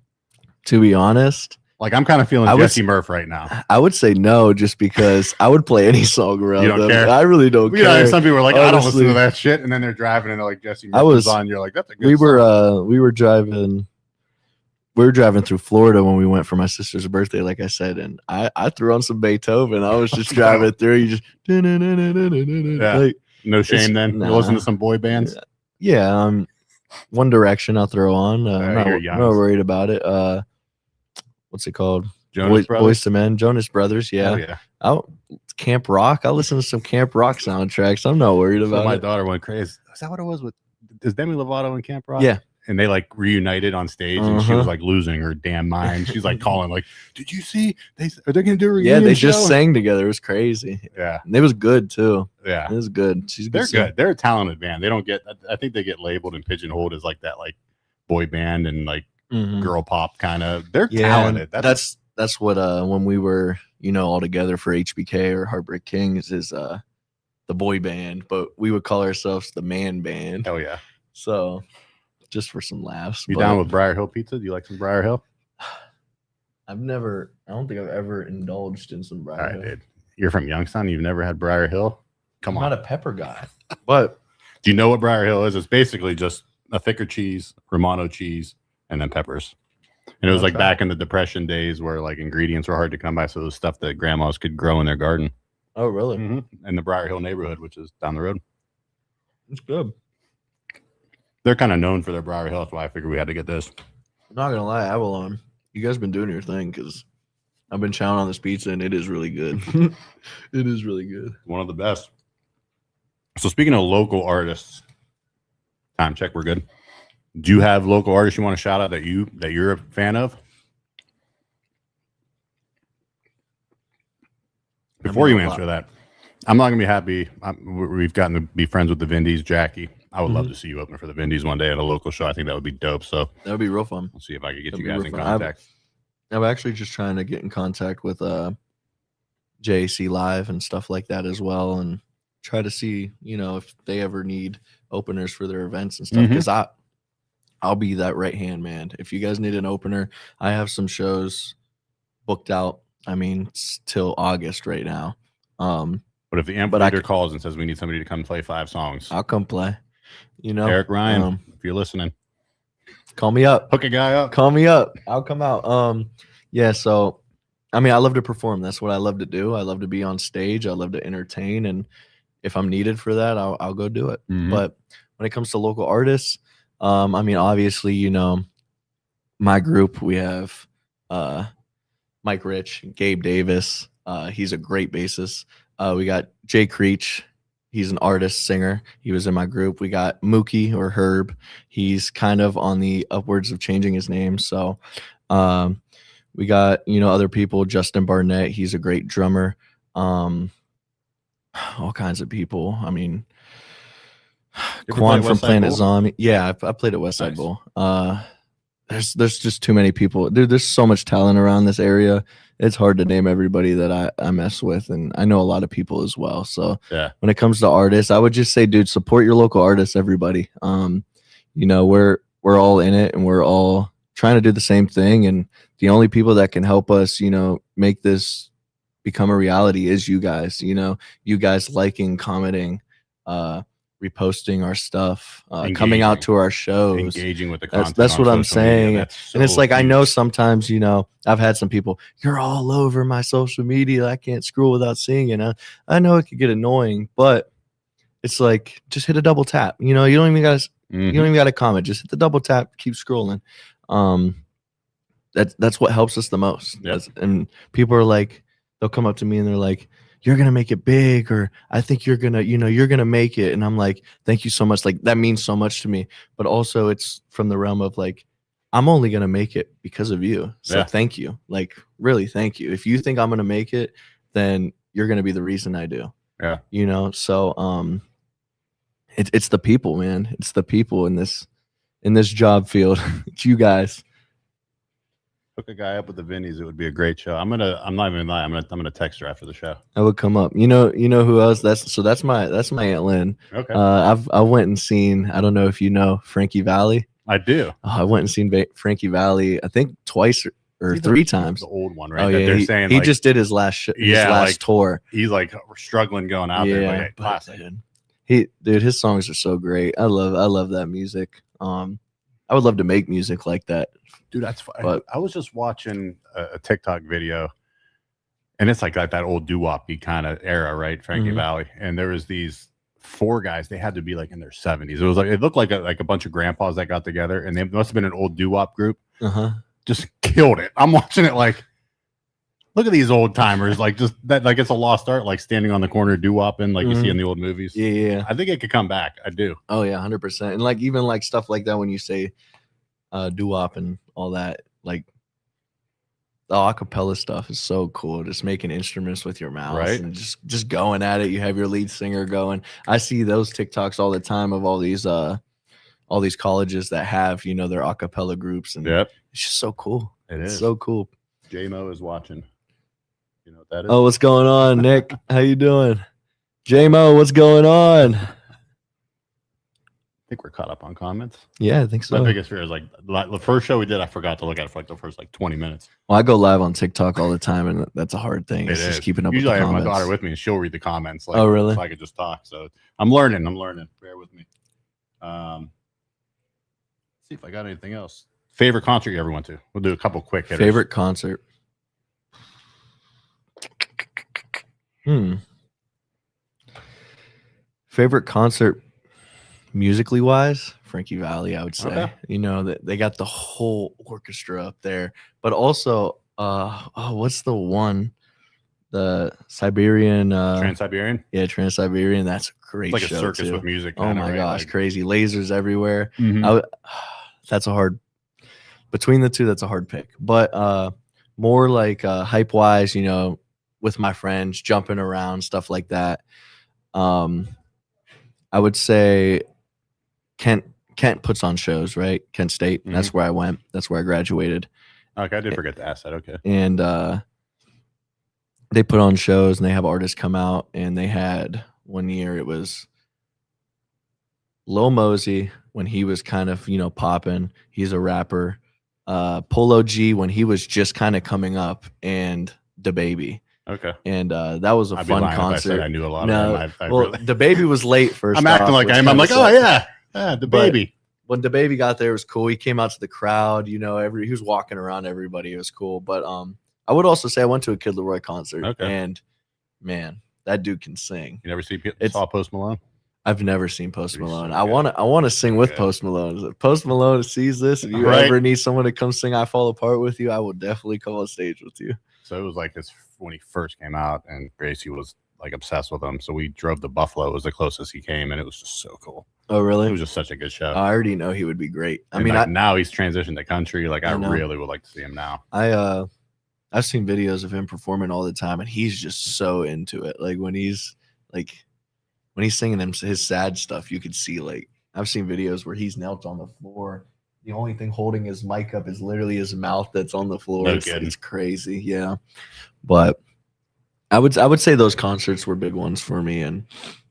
To be honest, like I'm kind of feeling Jesse Murph right now. I would say no, just because I would play any song around you don't them. care. I really don't care. Know, some people are like, honestly, I don't listen to that shit, and then they're driving and they're like, Jesse Murph is on. You're like, that's a good song. We were driving. We were driving through Florida when we went for my sister's birthday, like I said, and I threw on some Beethoven. I was just driving through. You just like, no shame then. Nah. You listen to some boy bands. Yeah, One Direction I'll throw on. I'm not worried about it. What's it called? Boys to Men, Jonas Brothers. Yeah. Camp Rock. I listen to some Camp Rock soundtracks. I'm not worried about it. My daughter went crazy. Is that what it was with? Is Demi Lovato in Camp Rock? Yeah. And they like reunited on stage, and she was like losing her damn mind. She's like calling, like, "Did you see? Are they gonna do a reunion?" Yeah, they just sang together. It was crazy. Yeah, and it was good too. Yeah, it was good. They're good. They're a talented band. They don't get. I think they get labeled and pigeonholed as like that, like boy band and like girl pop kind of. They're talented. That's what when we were all together for HBK or Heartbreak Kings is the boy band, but we would call ourselves the man band. Hell yeah! So. Just for some laughs. You down with Briar Hill pizza? Do you like some Briar Hill? I don't think I've ever indulged in some Briar Hill. Dude. You're from Youngstown. You've never had Briar Hill? I'm not a pepper guy. But do you know what Briar Hill is? It's basically just a thicker cheese, Romano cheese, and then peppers. And it was like back in the Depression days where like ingredients were hard to come by. So it was stuff that grandmas could grow in their garden. Oh, really? In the Briar Hill neighborhood, which is down the road. It's good. They're kind of known for their Briar Hill. That's why I figured we had to get this. I'm not gonna lie, Avalon, you guys been doing your thing because I've been chowing on this pizza and it is really good. It is really good. One of the best. So speaking of local artists, time check, we're good. Do you have local artists you want to shout out that you're a fan of? Before you answer that, I'm not gonna be happy. We've gotten to be friends with the Vindies, Jackie. I would love to see you open for the Vindies one day at a local show. I think that would be dope. So that would be real fun. We'll see if I can get you guys in contact. I'm actually just trying to get in contact with JAC Live and stuff like that as well, and try to see if they ever need openers for their events and stuff. Because I'll be that right hand man. If you guys need an opener, I have some shows booked out. I mean, it's till August right now. But if the amphitheater calls and says we need somebody to come play 5 songs, I'll come play. Eric Ryan, if you're listening, call me up. Hook a guy up. Call me up. I'll come out. Yeah. So, I mean, I love to perform. That's what I love to do. I love to be on stage. I love to entertain, and if I'm needed for that, I'll go do it. But when it comes to local artists, I mean, obviously, my group, we have Mike Rich, Gabe Davis. He's a great bassist. We got Jay Creech. He's an artist, singer. He was in my group. We got Mookie or Herb. He's kind of on the upwards of changing his name. So we got, other people. Justin Barnett. He's a great drummer. All kinds of people. I mean, Quan from Planet Zombie. Yeah, I played at Westside Bowl. There's just too many people. Dude, there's so much talent around this area. It's hard to name everybody that I mess with, and I know a lot of people as well. So when it comes to artists, I would just say, dude, support your local artists, everybody. We're all in it, and we're all trying to do the same thing. And the only people that can help us, make this become a reality is you guys. You guys liking, commenting, reposting our stuff, coming out to our shows, engaging with the content. That's what I'm saying. And it's like, I know sometimes, I've had some people, you're all over my social media. I can't scroll without seeing it. I know it could get annoying, but it's like, just hit a double tap. You don't even got to comment. Just hit the double tap, keep scrolling. That's what helps us the most. Yep. And people are like, they'll come up to me and they're like, you're going to make it big, or I think you're going to, you're going to make it. And I'm like, thank you so much. Like, that means so much to me. But also it's from the realm of like, I'm only going to make it because of you. So thank you. Like, really, thank you. If you think I'm going to make it, then you're going to be the reason I do. Yeah. So, it's the people, man. It's the people in this job field. It's you guys. Hook a guy up with the Vinnies, it would be a great show. I'm not even gonna lie. I'm gonna text her after the show. I would come up. You know who else? That's my Aunt Lynn. Okay. I went and seen. I don't know if you know Frankie Valli. I do. I went and seen Frankie Valli. I think twice or three times. The old one, right? Oh yeah. They're saying he just did his last tour. He's like struggling going out there. But classic. Dude, his songs are so great. I love that music. I would love to make music like that. Dude, that's fine. But I was just watching a TikTok video, and it's like that old doo-wop-y kind of era, right? Frankie Valli. And there was these 4 guys. They had to be like in their 70s. It looked like a bunch of grandpas that got together, and they must have been an old doo-wop group. Just killed it. I'm watching it like, look at these old timers, like just that, like it's a lost art, like standing on the corner doo-wopping, like you see in the old movies. Yeah. I think it could come back. I do. Oh yeah, 100%. And like even like stuff like that when you say doo-wop and all that, like the acapella stuff is so cool. Just making instruments with your mouth, right? And just going at it. You have your lead singer going. I see those TikToks all the time of all these colleges that have their acapella groups, and it's just so cool. It is so cool. J-Mo is watching. You know what that is? Oh, what's going on, Nick? How you doing? J-Mo, what's going on? I think we're caught up on comments. Yeah, I think so. My biggest fear is like the first show we did, I forgot to look at it for like the first like 20 minutes. Well, I go live on TikTok all the time, and that's a hard thing. It's just keeping up. Usually with the I have comments. my daughter with me, and she'll read the comments. Like, oh, really? So I could just talk. So I'm learning. Bear with me. See if I got anything else. Favorite concert you ever went to? We'll do a couple quick hitters. Favorite concert. Favorite concert, musically wise, Frankie Valli, I would say. Okay. That they got the whole orchestra up there, but also, what's the one? The Siberian, Trans-Siberian. Yeah, Trans-Siberian. That's a great. It's like show a circus too. with music. Oh my gosh, like, crazy lasers everywhere. That's a hard. Between the two, that's a hard pick. But more like hype wise, with my friends jumping around, stuff like that. I would say Kent puts on shows, right? Kent State. That's where I went. That's where I graduated. Okay, I did forget to ask that. Okay. And they put on shows, and they have artists come out, and they had one year it was Lil Mosey when he was kind of popping. He's a rapper. Polo G when he was just kind of coming up, and DaBaby. Okay. And that was a fun concert. I knew a lot of them. Well, DaBaby was late first. I'm acting like I'm like, oh yeah, DaBaby. When DaBaby got there, it was cool. He came out to the crowd. He was walking around everybody. It was cool. But I would also say I went to a Kid Laroi concert, and man, that dude can sing. You never saw Post Malone? I've never seen Post Malone. I want to sing with Post Malone. If Post Malone sees this, if you ever need someone to come sing "I Fall Apart" with you, I will definitely come on stage with you. So it was like this when he first came out, and Gracie was like obsessed with him. So we drove to Buffalo. It was the closest he came, and it was just so cool. Oh, really? It was just such a good show. I already know he would be great. Now he's transitioned to country. Like I really would like to see him now. I've seen videos of him performing all the time, and he's just so into it. Like when he's singing his sad stuff, you could see, like, I've seen videos where he's knelt on the floor. The only thing holding his mic up is literally his mouth that's on the floor. It's crazy. Yeah. But I would say those concerts were big ones for me and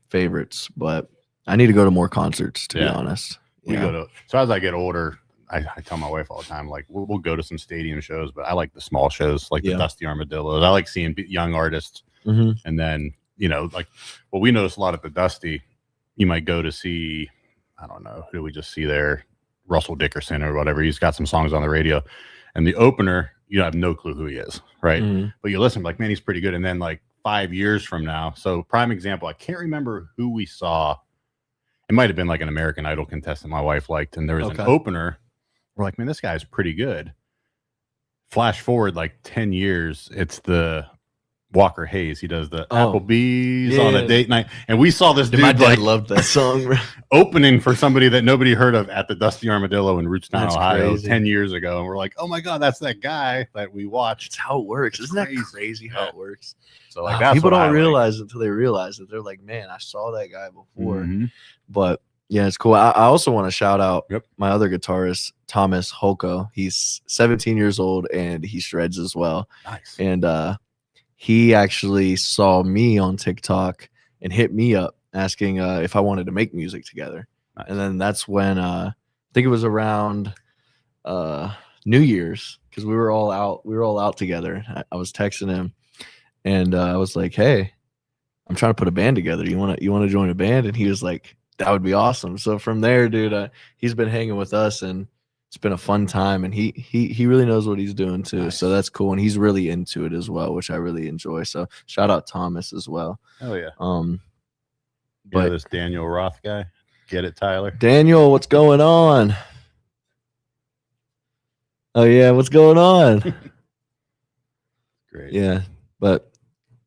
favorites, but I need to go to more concerts, to be honest. So as I get older, I tell my wife all the time, like, we'll go to some stadium shows, but I like the small shows, like the Dusty Armadillos. I like seeing young artists. And then, like what we notice a lot at the Dusty, you might go to see, I don't know, who do we just see there? Russell Dickerson or whatever. He's got some songs on the radio. And the opener, you have no clue who he is, right? But you listen, like, man, he's pretty good. And then like 5 years from now, so prime example, I can't remember who we saw. It might have been like an American Idol contestant my wife liked. And there was an opener. We're like, man, this guy's pretty good. Flash forward like 10 years, it's the Walker Hayes. He does the Oh. Applebee's on a date night, and we saw this dude My dad like loved that song. Bro. opening for somebody that nobody heard of at the Dusty Armadillo in Rootstown, That's Ohio, crazy. 10 years ago, and we're like, oh my god, that's that guy that we watched. That's how it works. It's Isn't that crazy. crazy how it works? So like that's people what I don't like. realize it until they realize it. They're like, man, I saw that guy before. Mhm. But yeah, it's cool. I also want to shout out Yep. my other guitarist, Thomas Holko. He's 17 years old and he shreds as well. Nice. And he actually saw me on TikTok and hit me up asking if I wanted to make music together. Nice. And then that's when I think it was around New Year's, because we were all out together. I was texting him and I was like, hey, I'm trying to put a band together. You want to join a band? And he was like, that would be awesome. So from there, dude, he's been hanging with us and it's been a fun time, and he really knows what he's doing too. Nice. So that's cool, and he's really into it as well, which I really enjoy. So shout out Thomas as well. Oh yeah. But But this Daniel Roth guy, get it, Tyler? Daniel, what's going on? Oh yeah, what's going on? Great. Yeah, but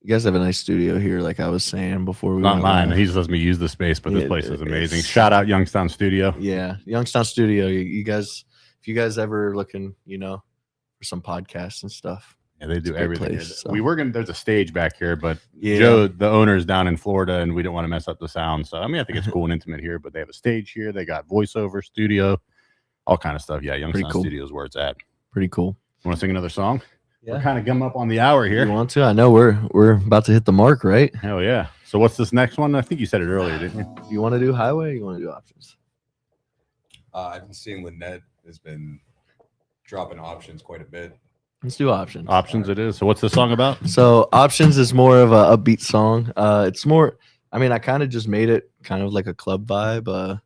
you guys have a nice studio here, like I was saying before we Not went mine. live. He just lets me use the space, but this Yeah, place is amazing. it's- Shout out Youngstown Studio. Yeah, Youngstown Studio. You guys, if you guys ever looking, for some podcasts and stuff. Yeah, they It's a do great everything. place, here. so. We were gonna. There's a stage back here, but Yeah. Joe, the owner, is down in Florida, and we don't want to mess up the sound. So I mean, I think it's cool and intimate here. But they have a stage here. They got voiceover studio, all kind of stuff. Yeah, Youngstown cool. Studio is where it's at. Pretty cool. Want to sing another song? We're Yeah. kind of coming up on the hour here. You want to? I know we're about to hit the mark, right? Hell yeah! So what's this next one? I think you said it earlier, didn't you? You want to do highway? Or you want to do options? I've been seeing Lynette has been dropping options quite a bit. Let's do options. Options it is. So what's the song about? So options is more of a upbeat song. It's more. I mean, I kind of just made it kind of like a club vibe.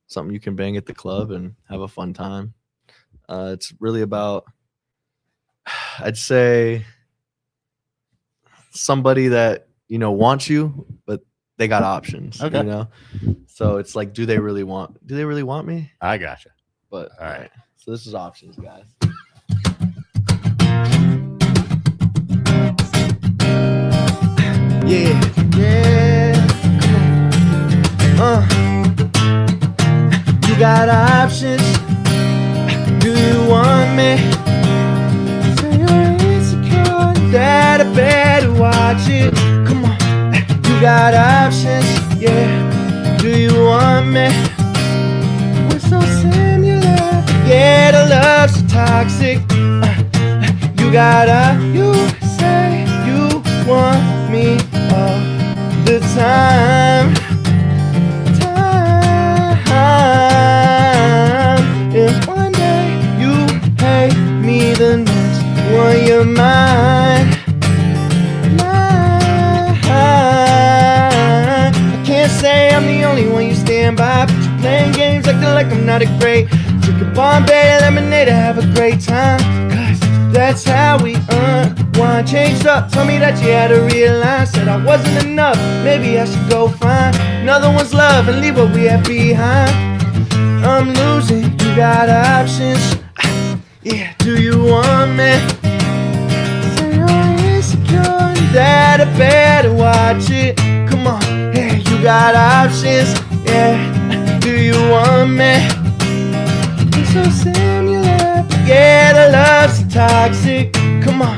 Something you can bang at the club and have a fun time. It's really about, I'd say, somebody that wants you, but they got options. Okay. So it's like, do they really want me? I gotcha. But All right. So this is options, guys. Yeah. Come on. You got options. Do you want me? Say you're insecure, that I better watch it. Come on. You got options. Yeah. Do you want me? We're so similar. Yeah, the love's so toxic. You say you want me all the time. And one day you hate me, the next one you're mine. I can't say I'm the only one you stand by, but you're playing games acting like I'm not a great. Drinking Bombay lemonade to have a great time, 'cause that's how we unwind. Changed up, told me that you had to realize that I wasn't enough. Maybe I should go find another one's love and leave what we have behind. I'm losing, you got options. Yeah, do you want me? Say you're insecure and that I better watch it. Come on, yeah, you got options. Yeah, do you want me? We're so similar, but yeah, the love's so toxic. Come on,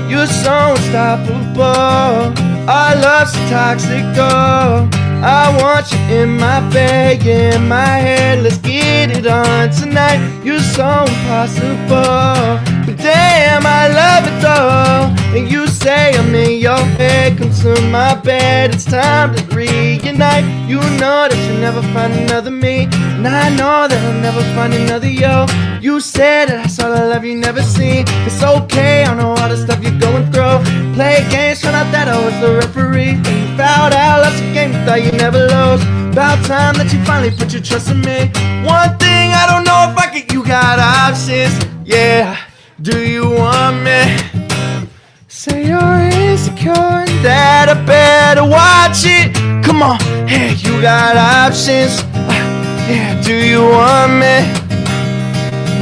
you're so unstoppable. Our love's so toxic, oh. I want you in my bed, yeah, in my head. Let's get it on tonight. You're so impossible, but damn, I love it though. And you say I'm in your head. Come to my bed, it's time to reunite. You know that you'll never find another me, and I know that I'll never find another yo. You said that I saw the love you never seen. It's okay, I know all the stuff you're going through. Play games, found out that I was the referee. When you fouled out, lost the game, you thought you never lose. About time that you finally put your trust in me. One thing I don't know if I get, you got options. Yeah, do you want me? Say you're insecure and that I better watch it. Come on, hey, you got options. Yeah, do you want me?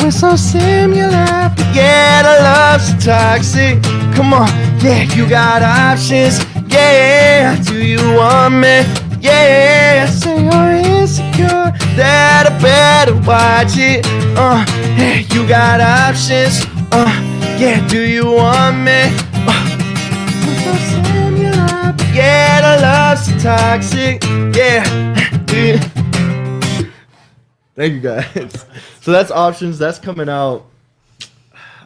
We're so similar, but yeah, the love's so toxic. Come on, Yeah, you got options. Yeah, do you want me? Yeah, say you're insecure, that I better watch it. Yeah, you got options. Yeah, do you want me? Yeah, the love's so toxic. Yeah, dude. Thank you guys. So that's options. That's coming out.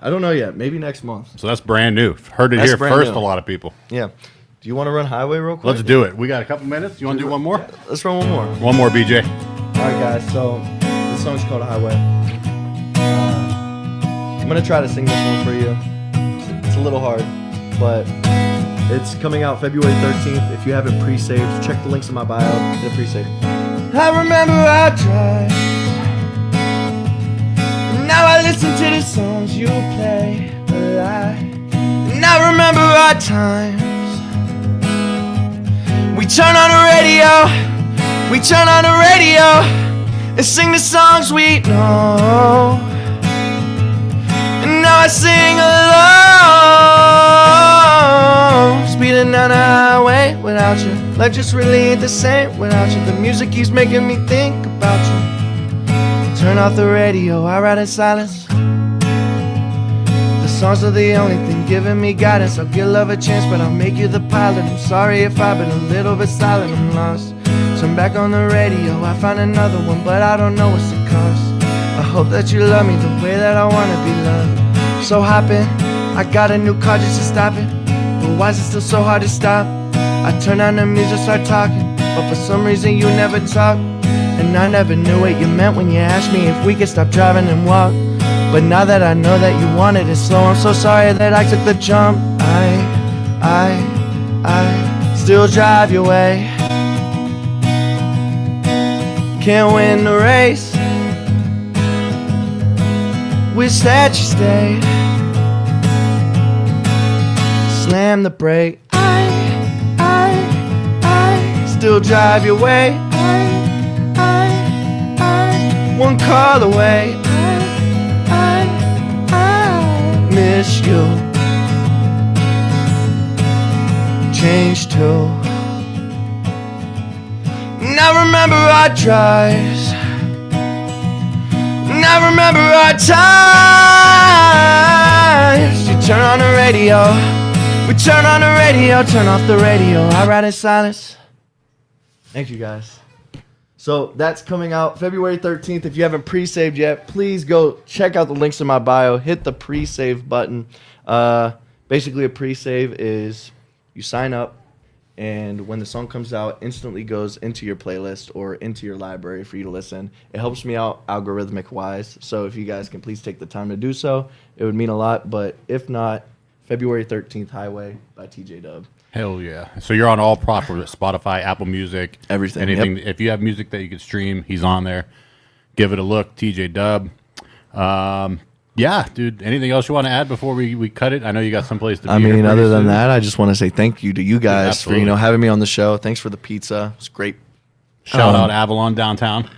I don't know yet. Maybe next month. So that's brand new. Heard it That's here brand first. new. A lot of people. Yeah. Do you want to run Highway real quick? Let's do it. We got a couple minutes. You want to do one more? Let's run one more. One more, BJ. All right, guys. So this song's called Highway. I'm gonna try to sing this one for you. It's a little hard, but it's coming out February 13th. If you haven't pre-saved, check the links in my bio. Get a pre-save. I remember our drive. Now I listen to the songs you play a lot. And I remember our times. We turn on the radio. We turn on the radio and sing the songs we know. And now I sing alone, speeding down the highway without you. Life just really ain't the same without you. The music keeps making me think about you. Turn off the radio, I ride in silence. The songs are the only thing giving me guidance. I'll give love a chance, but I'll make you the pilot. I'm sorry if I've been a little bit silent, I'm lost. Turn back on the radio, I find another one, but I don't know what's the cost. I hope that you love me the way that I wanna be loved. So hop in, I got a new car just to stop it. But why is it still so hard to stop? I turn on the music, start talking, but for some reason you never talk. And I never knew what you meant when you asked me if we could stop driving and walk. But now that I know that you wanted it slow, I'm so sorry that I took the jump. I still drive your way. Can't win the race. Wish that you stayed. Slam the brake. I still drive your way. One call away. I miss you. Change too. And I remember our drives. And I remember our times. You turn on the radio. We turn on the radio. Turn off the radio. I ride in silence. Thank you guys. So that's coming out February 13th. If you haven't pre-saved yet, please go check out the links in my bio. Hit the pre-save button. Basically, a pre-save is you sign up, and when the song comes out, instantly goes into your playlist or into your library for you to listen. It helps me out algorithmic-wise. So if you guys can please take the time to do so, it would mean a lot. But if not, February 13th, Highway by TJDUB. Hell yeah. So you're on all proper Spotify, Apple Music. Everything. Anything. Yep. If you have music that you can stream, he's on there. Give it a look, TJDUB. Yeah, dude. Anything else you want to add before we cut it? I know you got someplace to be. I mean, other than that, I just want to say thank you to you guys for having me on the show. Thanks for the pizza. It's great. Shout out Avalon downtown.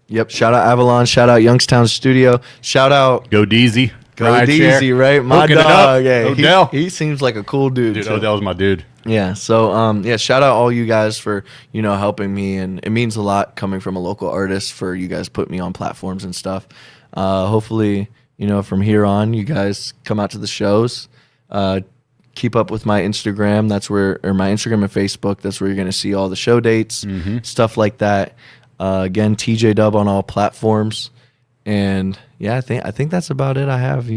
Yep. Shout out Avalon. Shout out Youngstown Studio. Shout out Go Deezy. Go Deezy, right? My Hooking dog. Yeah, Odell. He seems like a cool dude. Dude, Odell's my dude. Yeah. So yeah, shout out all you guys for, helping me, and it means a lot coming from a local artist for you guys put me on platforms and stuff. Hopefully, from here on you guys come out to the shows. Keep up with my Instagram. That's where, or my Instagram and Facebook, that's where you're going to see all the show dates, stuff like that. Again, TJDUB on all platforms. And yeah, I think that's about it I have,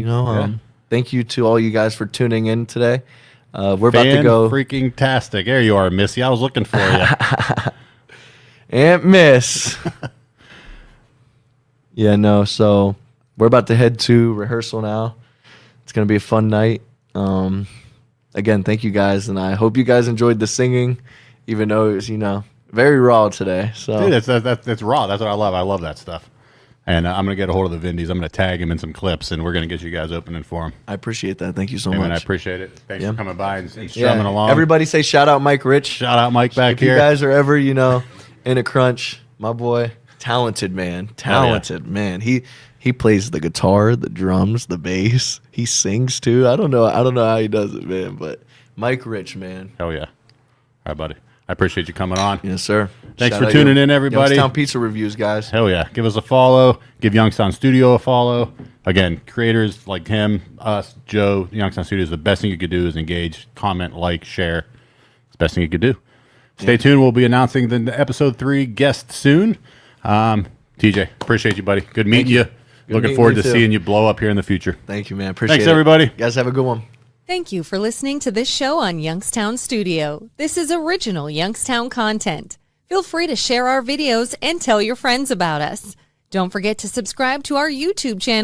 Thank you to all you guys for tuning in today. We're about to go freaking tastic. There you are, Missy. I was looking for you. Aunt Miss. Yeah, no, so we're about to head to rehearsal now. It's going to be a fun night. Again, thank you guys, and I hope you guys enjoyed the singing, even though it was, very raw today. So dude, that's raw. That's what I love. I love that stuff. And I'm going to get a hold of the Vindies. I'm going to tag him in some clips, and we're going to get you guys opening for him. I appreciate that. Thank you so much. I appreciate it. Thanks for coming by and strumming along. Everybody say shout out Mike Rich. Shout out Mike back here. If you guys are ever, in a crunch, my boy, talented man. He plays the guitar, the drums, the bass. He sings too. I don't know how he does it, man, but Mike Rich, man. Hell yeah. All right, buddy. I appreciate you coming on. Yes, sir. Thanks Shout for out tuning in, everybody. Youngstown Pizza Reviews, guys. Hell yeah. Give us a follow. Give Youngstown Studio a follow. Again, creators like him, us, Joe, Youngstown Studio, the best thing you could do is engage, comment, like, share. It's the best thing you could do. Stay tuned. We'll be announcing the episode 3 guest soon. TJ, appreciate you, buddy. Good meeting you. Looking forward to seeing you blow up here in the future. Thank you, man. Appreciate it. Thanks, everybody. You guys have a good one. Thank you for listening to this show on Youngstown Studio. This is original Youngstown content. Feel free to share our videos and tell your friends about us. Don't forget to subscribe to our YouTube channel.